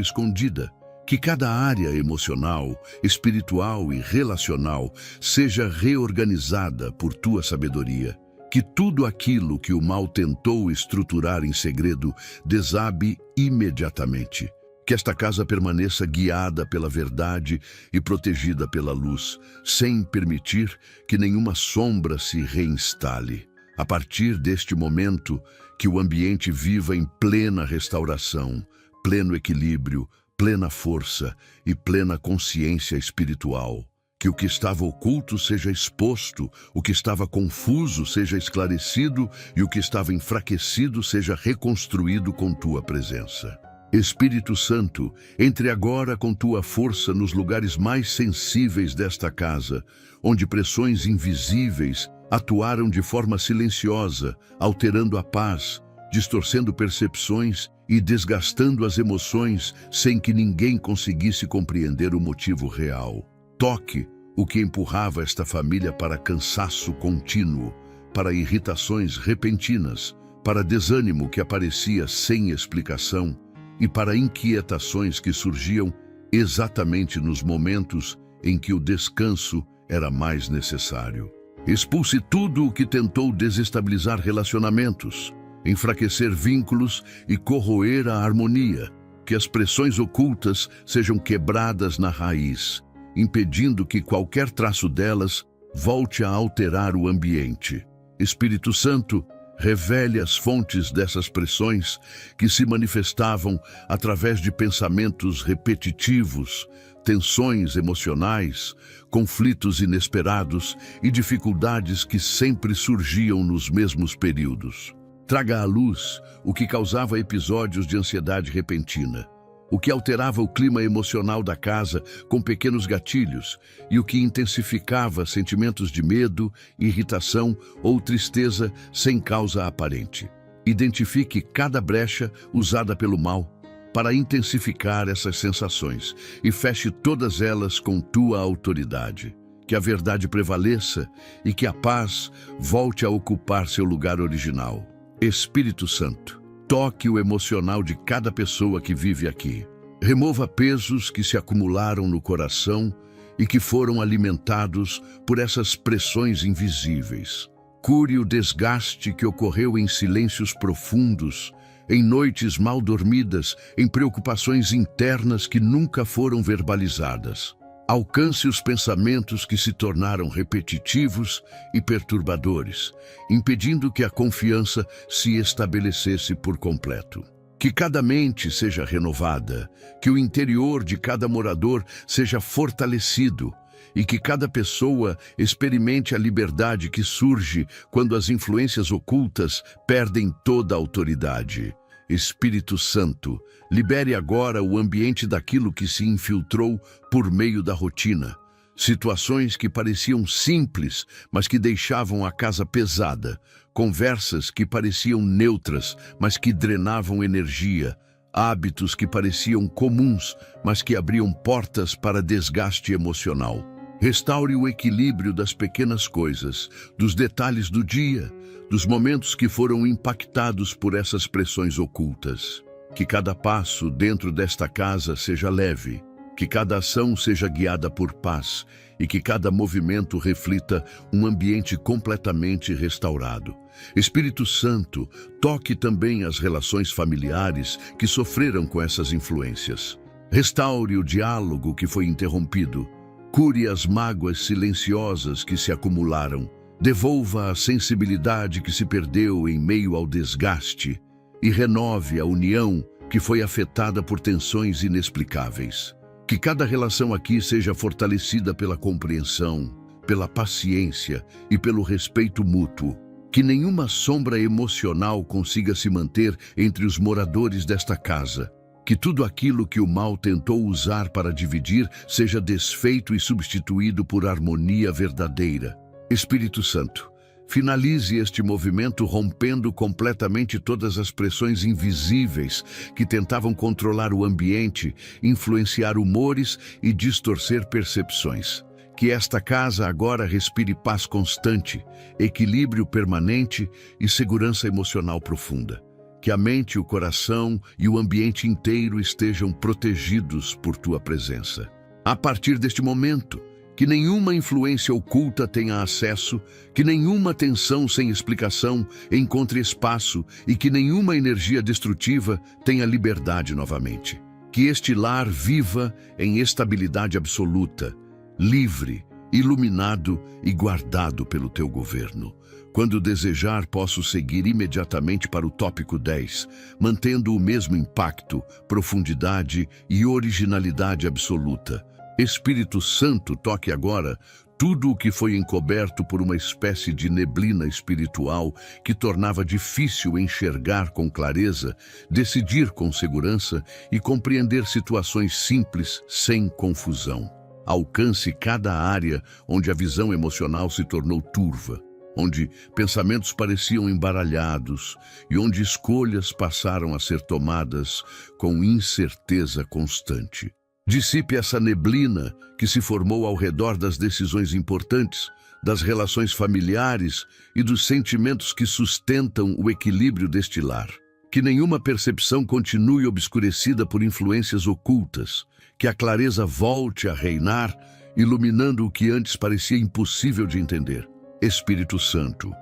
escondida. Que cada área emocional, espiritual e relacional seja reorganizada por tua sabedoria. Que tudo aquilo que o mal tentou estruturar em segredo desabe imediatamente. Que esta casa permaneça guiada pela verdade e protegida pela luz, sem permitir que nenhuma sombra se reinstale. A partir deste momento, que o ambiente viva em plena restauração, pleno equilíbrio, plena força e plena consciência espiritual. Que o que estava oculto seja exposto, o que estava confuso seja esclarecido e o que estava enfraquecido seja reconstruído com tua presença. Espírito Santo, entre agora com tua força nos lugares mais sensíveis desta casa, onde pressões invisíveis atuaram de forma silenciosa, alterando a paz, distorcendo percepções e desgastando as emoções sem que ninguém conseguisse compreender o motivo real. Toque o que empurrava esta família para cansaço contínuo, para irritações repentinas, para desânimo que aparecia sem explicação e para inquietações que surgiam exatamente nos momentos em que o descanso era mais necessário. Expulse tudo o que tentou desestabilizar relacionamentos, enfraquecer vínculos e corroer a harmonia. Que as pressões ocultas sejam quebradas na raiz, impedindo que qualquer traço delas volte a alterar o ambiente. Espírito Santo, revele as fontes dessas pressões que se manifestavam através de pensamentos repetitivos, tensões emocionais, conflitos inesperados e dificuldades que sempre surgiam nos mesmos períodos. Traga à luz o que causava episódios de ansiedade repentina, o que alterava o clima emocional da casa com pequenos gatilhos e o que intensificava sentimentos de medo, irritação ou tristeza sem causa aparente. Identifique cada brecha usada pelo mal para intensificar essas sensações e feche todas elas com tua autoridade. Que a verdade prevaleça e que a paz volte a ocupar seu lugar original. Espírito Santo, toque o emocional de cada pessoa que vive aqui. Remova pesos que se acumularam no coração e que foram alimentados por essas pressões invisíveis. Cure o desgaste que ocorreu em silêncios profundos, em noites mal dormidas, em preocupações internas que nunca foram verbalizadas. Alcance os pensamentos que se tornaram repetitivos e perturbadores, impedindo que a confiança se estabelecesse por completo. Que cada mente seja renovada, que o interior de cada morador seja fortalecido e que cada pessoa experimente a liberdade que surge quando as influências ocultas perdem toda a autoridade. Espírito Santo, libere agora o ambiente daquilo que se infiltrou por meio da rotina. Situações que pareciam simples, mas que deixavam a casa pesada. Conversas que pareciam neutras, mas que drenavam energia. Hábitos que pareciam comuns, mas que abriam portas para desgaste emocional. Restaure o equilíbrio das pequenas coisas, dos detalhes do dia, dos momentos que foram impactados por essas pressões ocultas. Que cada passo dentro desta casa seja leve, que cada ação seja guiada por paz e que cada movimento reflita um ambiente completamente restaurado. Espírito Santo, toque também as relações familiares que sofreram com essas influências. Restaure o diálogo que foi interrompido. Cure as mágoas silenciosas que se acumularam. Devolva a sensibilidade que se perdeu em meio ao desgaste e renove a união que foi afetada por tensões inexplicáveis. Que cada relação aqui seja fortalecida pela compreensão, pela paciência e pelo respeito mútuo. Que nenhuma sombra emocional consiga se manter entre os moradores desta casa. Que tudo aquilo que o mal tentou usar para dividir seja desfeito e substituído por harmonia verdadeira. Espírito Santo, finalize este movimento rompendo completamente todas as pressões invisíveis que tentavam controlar o ambiente, influenciar humores e distorcer percepções. Que esta casa agora respire paz constante, equilíbrio permanente e segurança emocional profunda. Que a mente, o coração e o ambiente inteiro estejam protegidos por tua presença. A partir deste momento, que nenhuma influência oculta tenha acesso, que nenhuma tensão sem explicação encontre espaço e que nenhuma energia destrutiva tenha liberdade novamente. Que este lar viva em estabilidade absoluta, livre, iluminado e guardado pelo teu governo. Quando desejar, posso seguir imediatamente para o tópico 10, mantendo o mesmo impacto, profundidade e originalidade absoluta. Espírito Santo, toque agora tudo o que foi encoberto por uma espécie de neblina espiritual que tornava difícil enxergar com clareza, decidir com segurança e compreender situações simples sem confusão. Alcance cada área onde a visão emocional se tornou turva, onde pensamentos pareciam embaralhados e onde escolhas passaram a ser tomadas com incerteza constante. Dissipe essa neblina que se formou ao redor das decisões importantes, das relações familiares e dos sentimentos que sustentam o equilíbrio deste lar. Que nenhuma percepção continue obscurecida por influências ocultas, que a clareza volte a reinar, iluminando o que antes parecia impossível de entender. Espírito Santo,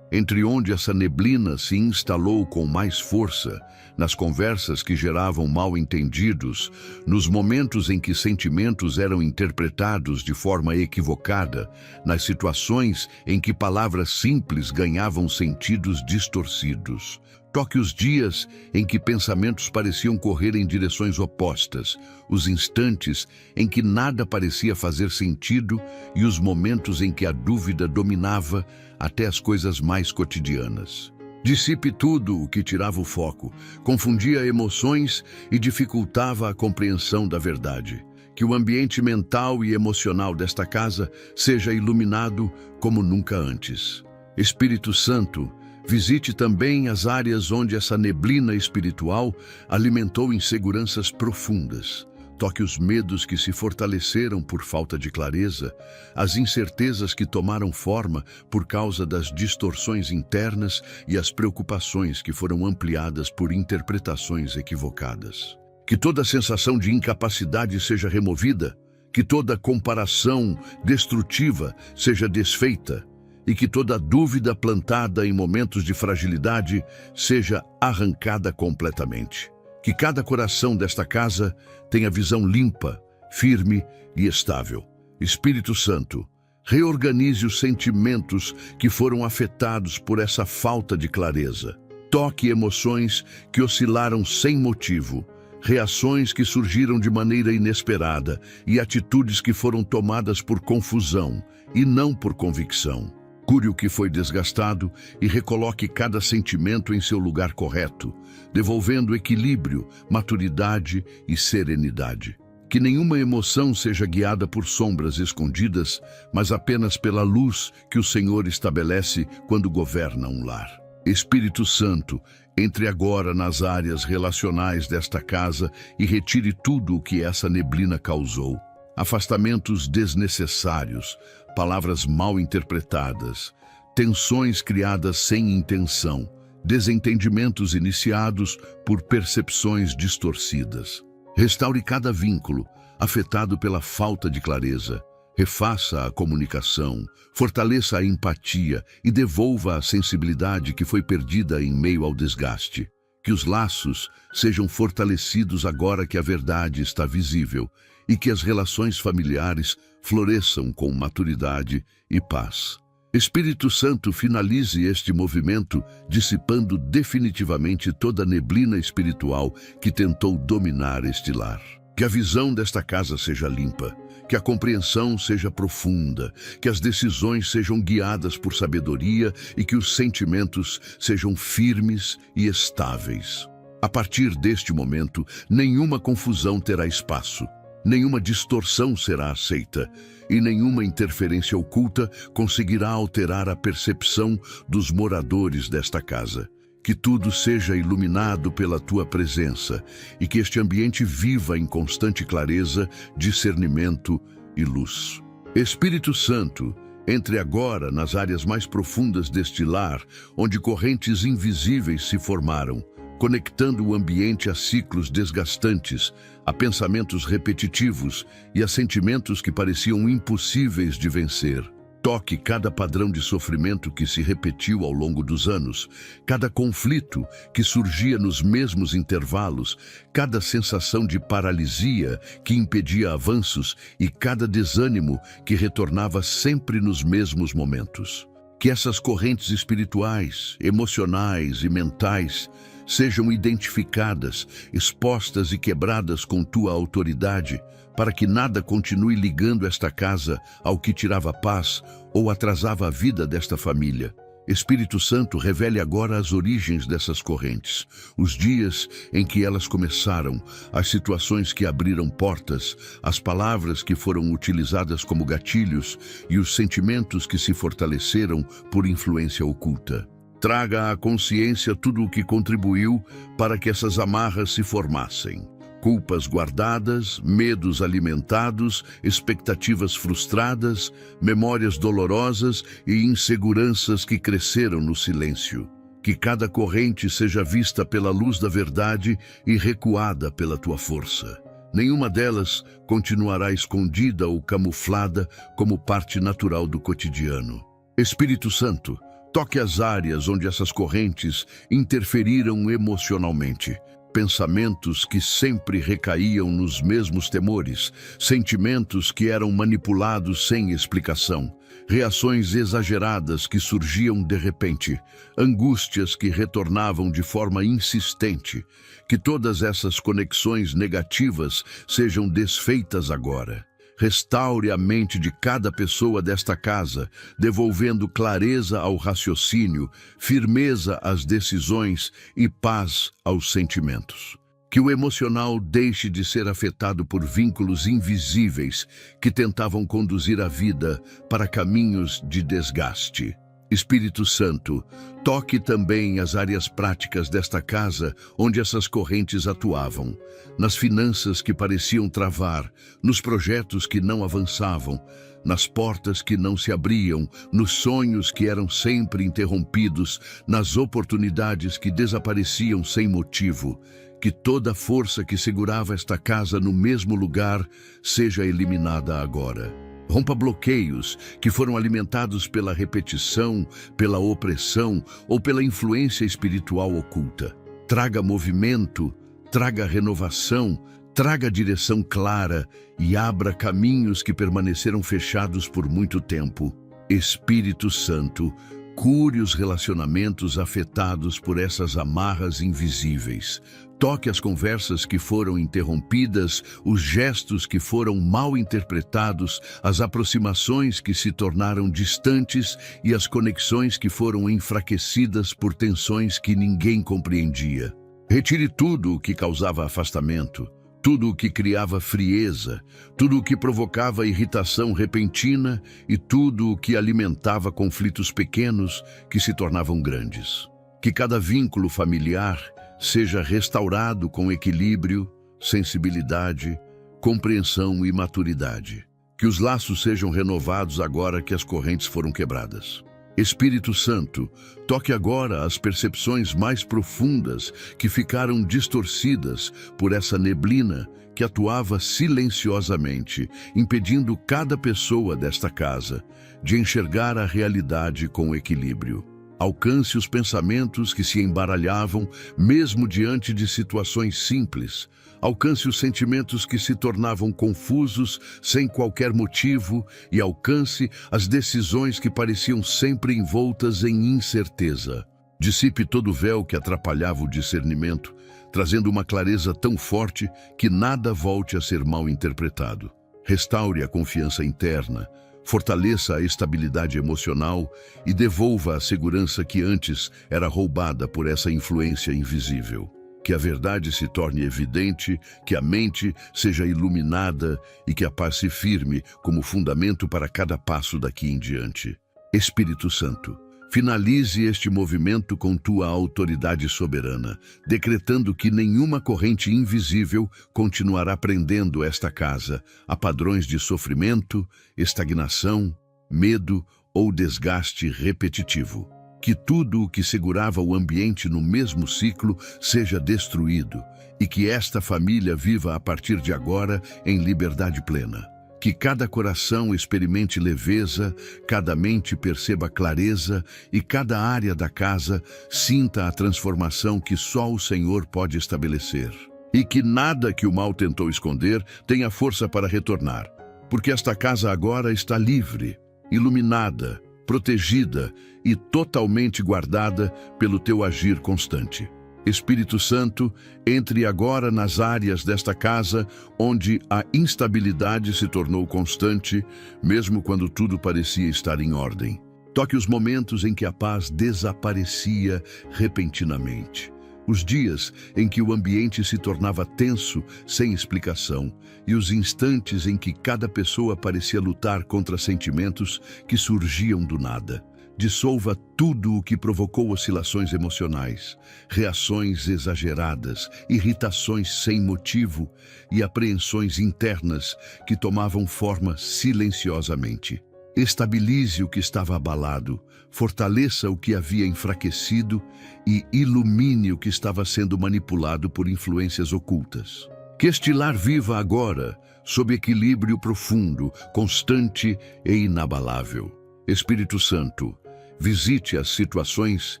entre onde essa neblina se instalou com mais força, nas conversas que geravam mal-entendidos, nos momentos em que sentimentos eram interpretados de forma equivocada, nas situações em que palavras simples ganhavam sentidos distorcidos. Toque os dias em que pensamentos pareciam correr em direções opostas, os instantes em que nada parecia fazer sentido e os momentos em que a dúvida dominava até as coisas mais cotidianas. Dissipe tudo o que tirava o foco, confundia emoções e dificultava a compreensão da verdade. Que o ambiente mental e emocional desta casa seja iluminado como nunca antes. Espírito Santo, visite também as áreas onde essa neblina espiritual alimentou inseguranças profundas. Toque os medos que se fortaleceram por falta de clareza, as incertezas que tomaram forma por causa das distorções internas e as preocupações que foram ampliadas por interpretações equivocadas. Que toda sensação de incapacidade seja removida, que toda comparação destrutiva seja desfeita e que toda dúvida plantada em momentos de fragilidade seja arrancada completamente. Que cada coração desta casa tenha visão limpa, firme e estável. Espírito Santo, reorganize os sentimentos que foram afetados por essa falta de clareza. Toque emoções que oscilaram sem motivo, reações que surgiram de maneira inesperada e atitudes que foram tomadas por confusão e não por convicção. Cure o que foi desgastado e recoloque cada sentimento em seu lugar correto, devolvendo equilíbrio, maturidade e serenidade. Que nenhuma emoção seja guiada por sombras escondidas, mas apenas pela luz que o Senhor estabelece quando governa um lar. Espírito Santo, entre agora nas áreas relacionais desta casa e retire tudo o que essa neblina causou. Afastamentos desnecessários, palavras mal interpretadas, tensões criadas sem intenção, desentendimentos iniciados por percepções distorcidas. Restaure cada vínculo afetado pela falta de clareza. Refaça a comunicação, fortaleça a empatia e devolva a sensibilidade que foi perdida em meio ao desgaste. Que os laços sejam fortalecidos agora que a verdade está visível e que as relações familiares floresçam com maturidade e paz. Espírito Santo, finalize este movimento dissipando definitivamente toda a neblina espiritual que tentou dominar este lar. Que a visão desta casa seja limpa, que a compreensão seja profunda, que as decisões sejam guiadas por sabedoria e que os sentimentos sejam firmes e estáveis. A partir deste momento, nenhuma confusão terá espaço, nenhuma distorção será aceita e nenhuma interferência oculta conseguirá alterar a percepção dos moradores desta casa. Que tudo seja iluminado pela tua presença e que este ambiente viva em constante clareza, discernimento e luz. Espírito Santo, entre agora nas áreas mais profundas deste lar, onde correntes invisíveis se formaram, conectando o ambiente a ciclos desgastantes, a pensamentos repetitivos e a sentimentos que pareciam impossíveis de vencer. Toque cada padrão de sofrimento que se repetiu ao longo dos anos, cada conflito que surgia nos mesmos intervalos, cada sensação de paralisia que impedia avanços e cada desânimo que retornava sempre nos mesmos momentos. Que essas correntes espirituais, emocionais e mentais sejam identificadas, expostas e quebradas com tua autoridade, para que nada continue ligando esta casa ao que tirava paz ou atrasava a vida desta família. Espírito Santo, revele agora as origens dessas correntes, os dias em que elas começaram, as situações que abriram portas, as palavras que foram utilizadas como gatilhos e os sentimentos que se fortaleceram por influência oculta. Traga à consciência tudo o que contribuiu para que essas amarras se formassem. Culpas guardadas, medos alimentados, expectativas frustradas, memórias dolorosas e inseguranças que cresceram no silêncio. Que cada corrente seja vista pela luz da verdade e recuada pela tua força. Nenhuma delas continuará escondida ou camuflada como parte natural do cotidiano. Espírito Santo, toque as áreas onde essas correntes interferiram emocionalmente. Pensamentos que sempre recaíam nos mesmos temores, sentimentos que eram manipulados sem explicação, reações exageradas que surgiam de repente, angústias que retornavam de forma insistente. Que todas essas conexões negativas sejam desfeitas agora. Restaure a mente de cada pessoa desta casa, devolvendo clareza ao raciocínio, firmeza às decisões e paz aos sentimentos. Que o emocional deixe de ser afetado por vínculos invisíveis que tentavam conduzir a vida para caminhos de desgaste. Espírito Santo, toque também as áreas práticas desta casa onde essas correntes atuavam, nas finanças que pareciam travar, nos projetos que não avançavam, nas portas que não se abriam, nos sonhos que eram sempre interrompidos, nas oportunidades que desapareciam sem motivo. Que toda a força que segurava esta casa no mesmo lugar seja eliminada agora. Rompa bloqueios que foram alimentados pela repetição, pela opressão ou pela influência espiritual oculta. Traga movimento, traga renovação, traga direção clara e abra caminhos que permaneceram fechados por muito tempo. Espírito Santo, cure os relacionamentos afetados por essas amarras invisíveis. Toque as conversas que foram interrompidas, os gestos que foram mal interpretados, as aproximações que se tornaram distantes e as conexões que foram enfraquecidas por tensões que ninguém compreendia. Retire tudo o que causava afastamento, tudo o que criava frieza, tudo o que provocava irritação repentina e tudo o que alimentava conflitos pequenos que se tornavam grandes. Que cada vínculo familiar seja restaurado com equilíbrio, sensibilidade, compreensão e maturidade. Que os laços sejam renovados agora que as correntes foram quebradas. Espírito Santo, toque agora as percepções mais profundas que ficaram distorcidas por essa neblina que atuava silenciosamente, impedindo cada pessoa desta casa de enxergar a realidade com equilíbrio. Alcance os pensamentos que se embaralhavam mesmo diante de situações simples. Alcance os sentimentos que se tornavam confusos sem qualquer motivo e alcance as decisões que pareciam sempre envoltas em incerteza. Dissipe todo o véu que atrapalhava o discernimento, trazendo uma clareza tão forte que nada volte a ser mal interpretado. Restaure a confiança interna, fortaleça a estabilidade emocional e devolva a segurança que antes era roubada por essa influência invisível. Que a verdade se torne evidente, que a mente seja iluminada e que a paz se firme como fundamento para cada passo daqui em diante. Espírito Santo, finalize este movimento com tua autoridade soberana, decretando que nenhuma corrente invisível continuará prendendo esta casa a padrões de sofrimento, estagnação, medo ou desgaste repetitivo. Que tudo o que segurava o ambiente no mesmo ciclo seja destruído e que esta família viva a partir de agora em liberdade plena. Que cada coração experimente leveza, cada mente perceba clareza e cada área da casa sinta a transformação que só o Senhor pode estabelecer. E que nada que o mal tentou esconder tenha força para retornar, porque esta casa agora está livre, iluminada, protegida e totalmente guardada pelo teu agir constante. Espírito Santo, entre agora nas áreas desta casa onde a instabilidade se tornou constante, mesmo quando tudo parecia estar em ordem. Toque os momentos em que a paz desaparecia repentinamente. Os dias em que o ambiente se tornava tenso, sem explicação, e os instantes em que cada pessoa parecia lutar contra sentimentos que surgiam do nada. Dissolva tudo o que provocou oscilações emocionais, reações exageradas, irritações sem motivo e apreensões internas que tomavam forma silenciosamente. Estabilize o que estava abalado, fortaleça o que havia enfraquecido e ilumine o que estava sendo manipulado por influências ocultas. Que este lar viva agora, sob equilíbrio profundo, constante e inabalável. Espírito Santo, visite as situações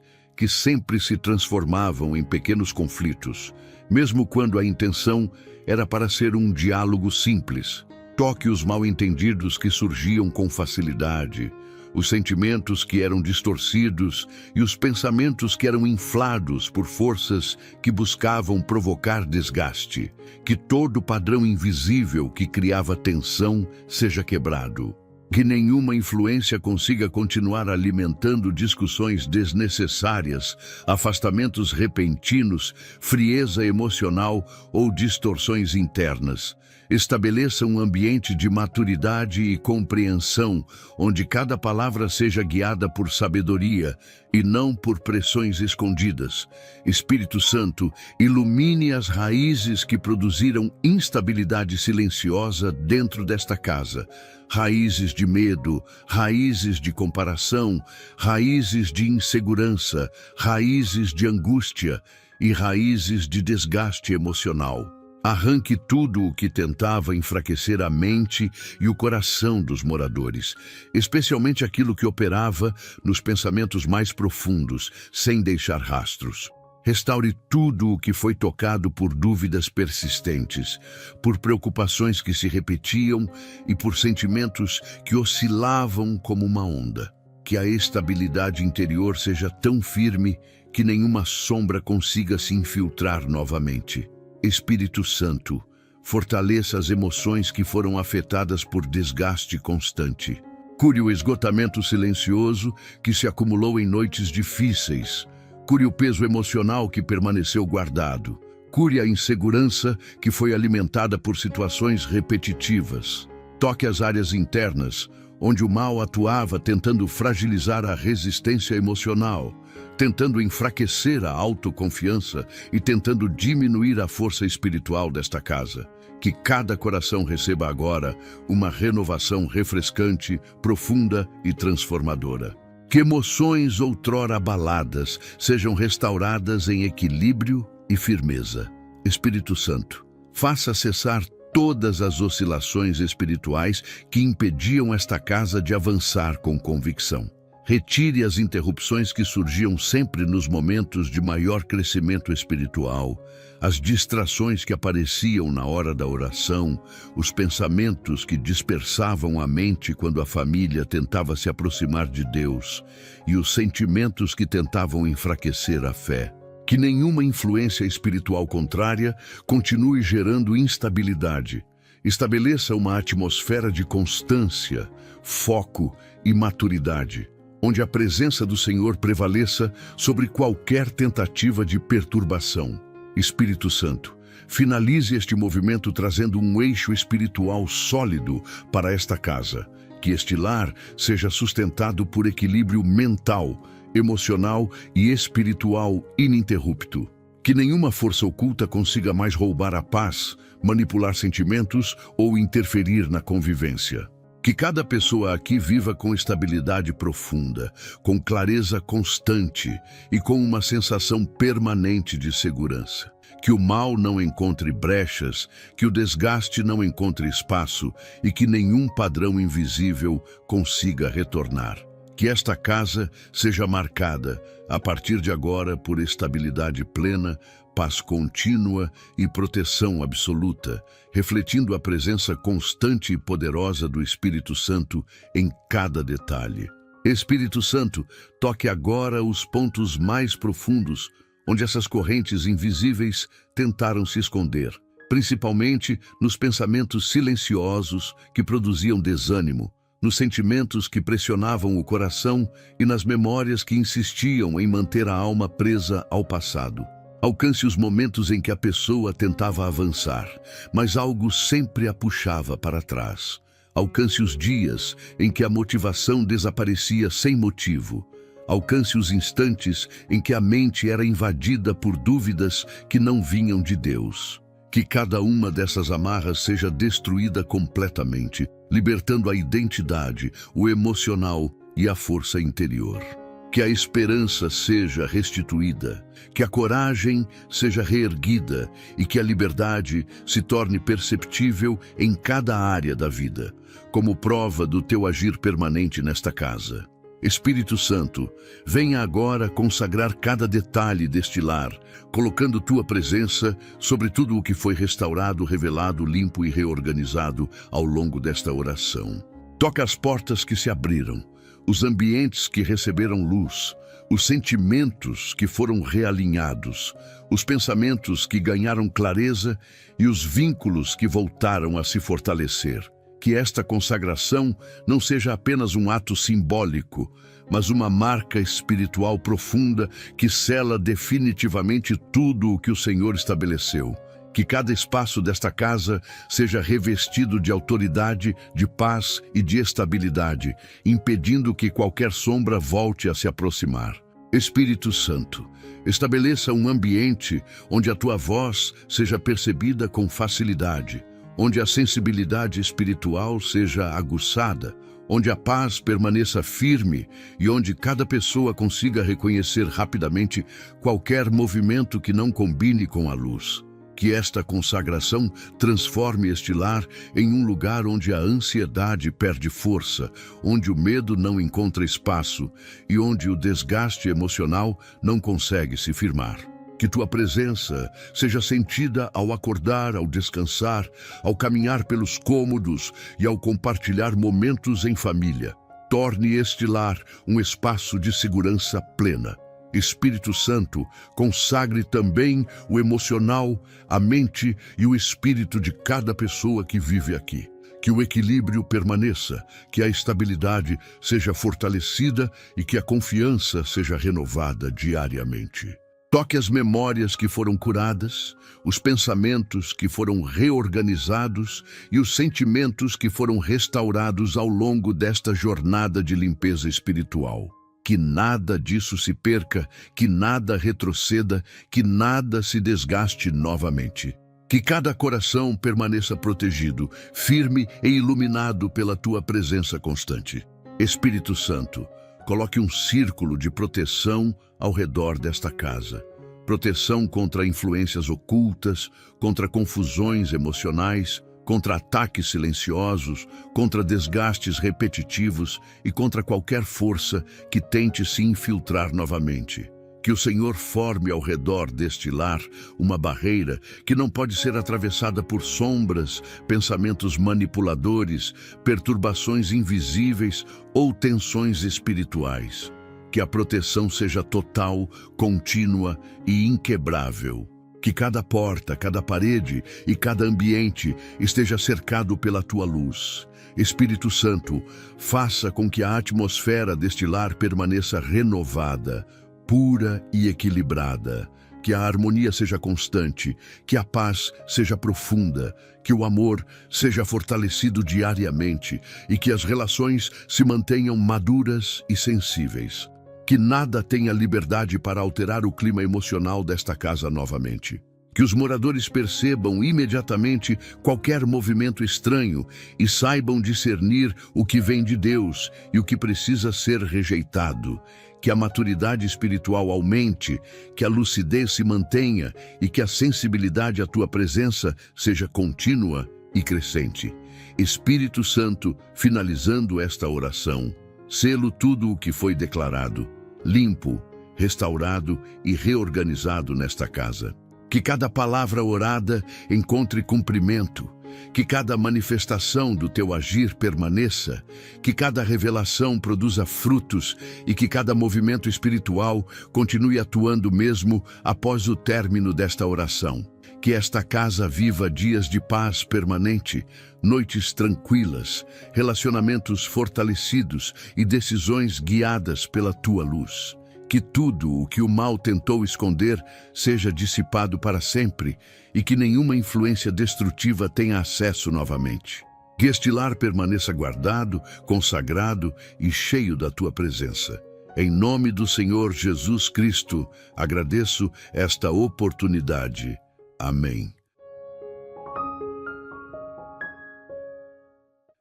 que sempre se transformavam em pequenos conflitos, mesmo quando a intenção era para ser um diálogo simples. Toque os mal-entendidos que surgiam com facilidade, os sentimentos que eram distorcidos e os pensamentos que eram inflados por forças que buscavam provocar desgaste. Que todo padrão invisível que criava tensão seja quebrado. Que nenhuma influência consiga continuar alimentando discussões desnecessárias, afastamentos repentinos, frieza emocional ou distorções internas. Estabeleça um ambiente de maturidade e compreensão, onde cada palavra seja guiada por sabedoria e não por pressões escondidas. Espírito Santo, ilumine as raízes que produziram instabilidade silenciosa dentro desta casa. Raízes de medo, raízes de comparação, raízes de insegurança, raízes de angústia e raízes de desgaste emocional. Arranque tudo o que tentava enfraquecer a mente e o coração dos moradores, especialmente aquilo que operava nos pensamentos mais profundos, sem deixar rastros. Restaure tudo o que foi tocado por dúvidas persistentes, por preocupações que se repetiam e por sentimentos que oscilavam como uma onda. Que a estabilidade interior seja tão firme que nenhuma sombra consiga se infiltrar novamente. Espírito Santo, fortaleça as emoções que foram afetadas por desgaste constante. Cure o esgotamento silencioso que se acumulou em noites difíceis. Cure o peso emocional que permaneceu guardado. Cure a insegurança que foi alimentada por situações repetitivas. Toque as áreas internas, onde o mal atuava tentando fragilizar a resistência emocional, tentando enfraquecer a autoconfiança e tentando diminuir a força espiritual desta casa. Que cada coração receba agora uma renovação refrescante, profunda e transformadora. Que emoções outrora abaladas sejam restauradas em equilíbrio e firmeza. Espírito Santo, faça cessar todas as oscilações espirituais que impediam esta casa de avançar com convicção. Retire as interrupções que surgiam sempre nos momentos de maior crescimento espiritual, as distrações que apareciam na hora da oração, os pensamentos que dispersavam a mente quando a família tentava se aproximar de Deus e os sentimentos que tentavam enfraquecer a fé. Que nenhuma influência espiritual contrária continue gerando instabilidade. Estabeleça uma atmosfera de constância, foco e maturidade, onde a presença do Senhor prevaleça sobre qualquer tentativa de perturbação. Espírito Santo, finalize este movimento trazendo um eixo espiritual sólido para esta casa. Que este lar seja sustentado por equilíbrio mental, emocional e espiritual ininterrupto. Que nenhuma força oculta consiga mais roubar a paz, manipular sentimentos ou interferir na convivência. Que cada pessoa aqui viva com estabilidade profunda, com clareza constante e com uma sensação permanente de segurança. Que o mal não encontre brechas, que o desgaste não encontre espaço e que nenhum padrão invisível consiga retornar. Que esta casa seja marcada, a partir de agora, por estabilidade plena, paz contínua e proteção absoluta, refletindo a presença constante e poderosa do Espírito Santo em cada detalhe. Espírito Santo, toque agora os pontos mais profundos, onde essas correntes invisíveis tentaram se esconder, principalmente nos pensamentos silenciosos que produziam desânimo, nos sentimentos que pressionavam o coração e nas memórias que insistiam em manter a alma presa ao passado. Alcance os momentos em que a pessoa tentava avançar, mas algo sempre a puxava para trás. Alcance os dias em que a motivação desaparecia sem motivo. Alcance os instantes em que a mente era invadida por dúvidas que não vinham de Deus. Que cada uma dessas amarras seja destruída completamente, libertando a identidade, o emocional e a força interior. Que a esperança seja restituída, que a coragem seja reerguida e que a liberdade se torne perceptível em cada área da vida, como prova do teu agir permanente nesta casa. Espírito Santo, venha agora consagrar cada detalhe deste lar, colocando tua presença sobre tudo o que foi restaurado, revelado, limpo e reorganizado ao longo desta oração. Toca as portas que se abriram, os ambientes que receberam luz, os sentimentos que foram realinhados, os pensamentos que ganharam clareza e os vínculos que voltaram a se fortalecer. Que esta consagração não seja apenas um ato simbólico, mas uma marca espiritual profunda que sela definitivamente tudo o que o Senhor estabeleceu. Que cada espaço desta casa seja revestido de autoridade, de paz e de estabilidade, impedindo que qualquer sombra volte a se aproximar. Espírito Santo, estabeleça um ambiente onde a tua voz seja percebida com facilidade, onde a sensibilidade espiritual seja aguçada, onde a paz permaneça firme e onde cada pessoa consiga reconhecer rapidamente qualquer movimento que não combine com a luz. Que esta consagração transforme este lar em um lugar onde a ansiedade perde força, onde o medo não encontra espaço e onde o desgaste emocional não consegue se firmar. Que tua presença seja sentida ao acordar, ao descansar, ao caminhar pelos cômodos e ao compartilhar momentos em família. Torne este lar um espaço de segurança plena. Espírito Santo, consagre também o emocional, a mente e o espírito de cada pessoa que vive aqui. Que o equilíbrio permaneça, que a estabilidade seja fortalecida e que a confiança seja renovada diariamente. Toque as memórias que foram curadas, os pensamentos que foram reorganizados e os sentimentos que foram restaurados ao longo desta jornada de limpeza espiritual. Que nada disso se perca, que nada retroceda, que nada se desgaste novamente. Que cada coração permaneça protegido, firme e iluminado pela tua presença constante. Espírito Santo, coloque um círculo de proteção ao redor desta casa. Proteção contra influências ocultas, contra confusões emocionais, contra ataques silenciosos, contra desgastes repetitivos e contra qualquer força que tente se infiltrar novamente. Que o Senhor forme ao redor deste lar uma barreira que não pode ser atravessada por sombras, pensamentos manipuladores, perturbações invisíveis ou tensões espirituais. Que a proteção seja total, contínua e inquebrável. Que cada porta, cada parede e cada ambiente esteja cercado pela tua luz. Espírito Santo, faça com que a atmosfera deste lar permaneça renovada, pura e equilibrada. Que a harmonia seja constante, que a paz seja profunda, que o amor seja fortalecido diariamente e que as relações se mantenham maduras e sensíveis. Que nada tenha liberdade para alterar o clima emocional desta casa novamente. Que os moradores percebam imediatamente qualquer movimento estranho e saibam discernir o que vem de Deus e o que precisa ser rejeitado. Que a maturidade espiritual aumente, que a lucidez se mantenha e que a sensibilidade à tua presença seja contínua e crescente. Espírito Santo, finalizando esta oração, selo tudo o que foi declarado, limpo, restaurado e reorganizado nesta casa. Que cada palavra orada encontre cumprimento, que cada manifestação do teu agir permaneça, que cada revelação produza frutos e que cada movimento espiritual continue atuando mesmo após o término desta oração. Que esta casa viva dias de paz permanente, noites tranquilas, relacionamentos fortalecidos e decisões guiadas pela tua luz. Que tudo o que o mal tentou esconder seja dissipado para sempre e que nenhuma influência destrutiva tenha acesso novamente. Que este lar permaneça guardado, consagrado e cheio da tua presença. Em nome do Senhor Jesus Cristo, agradeço esta oportunidade. Amém.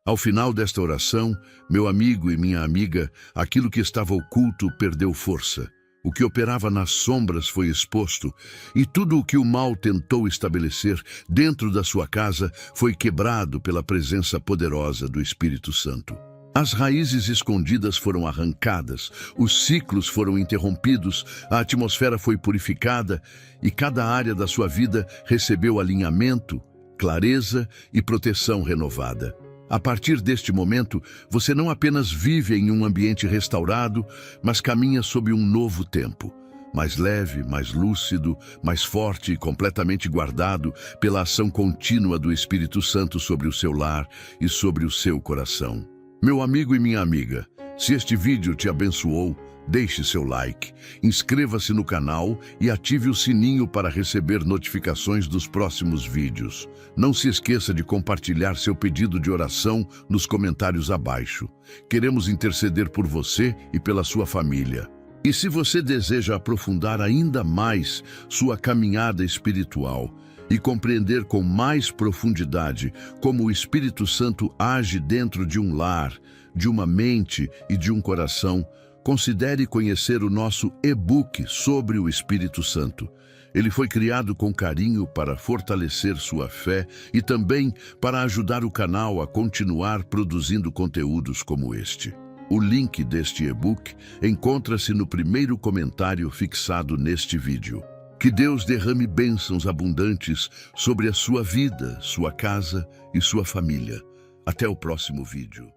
Ao final desta oração, meu amigo e minha amiga, aquilo que estava oculto perdeu força. O que operava nas sombras foi exposto, e tudo o que o mal tentou estabelecer dentro da sua casa foi quebrado pela presença poderosa do Espírito Santo. As raízes escondidas foram arrancadas, os ciclos foram interrompidos, a atmosfera foi purificada e cada área da sua vida recebeu alinhamento, clareza e proteção renovada. A partir deste momento, você não apenas vive em um ambiente restaurado, mas caminha sob um novo tempo, mais leve, mais lúcido, mais forte e completamente guardado pela ação contínua do Espírito Santo sobre o seu lar e sobre o seu coração. Meu amigo e minha amiga, se este vídeo te abençoou, deixe seu like, inscreva-se no canal e ative o sininho para receber notificações dos próximos vídeos. Não se esqueça de compartilhar seu pedido de oração nos comentários abaixo. Queremos interceder por você e pela sua família. E se você deseja aprofundar ainda mais sua caminhada espiritual e compreender com mais profundidade como o Espírito Santo age dentro de um lar, de uma mente e de um coração, considere conhecer o nosso e-book sobre o Espírito Santo. Ele foi criado com carinho para fortalecer sua fé e também para ajudar o canal a continuar produzindo conteúdos como este. O link deste e-book encontra-se no primeiro comentário fixado neste vídeo. Que Deus derrame bênçãos abundantes sobre a sua vida, sua casa e sua família. Até o próximo vídeo.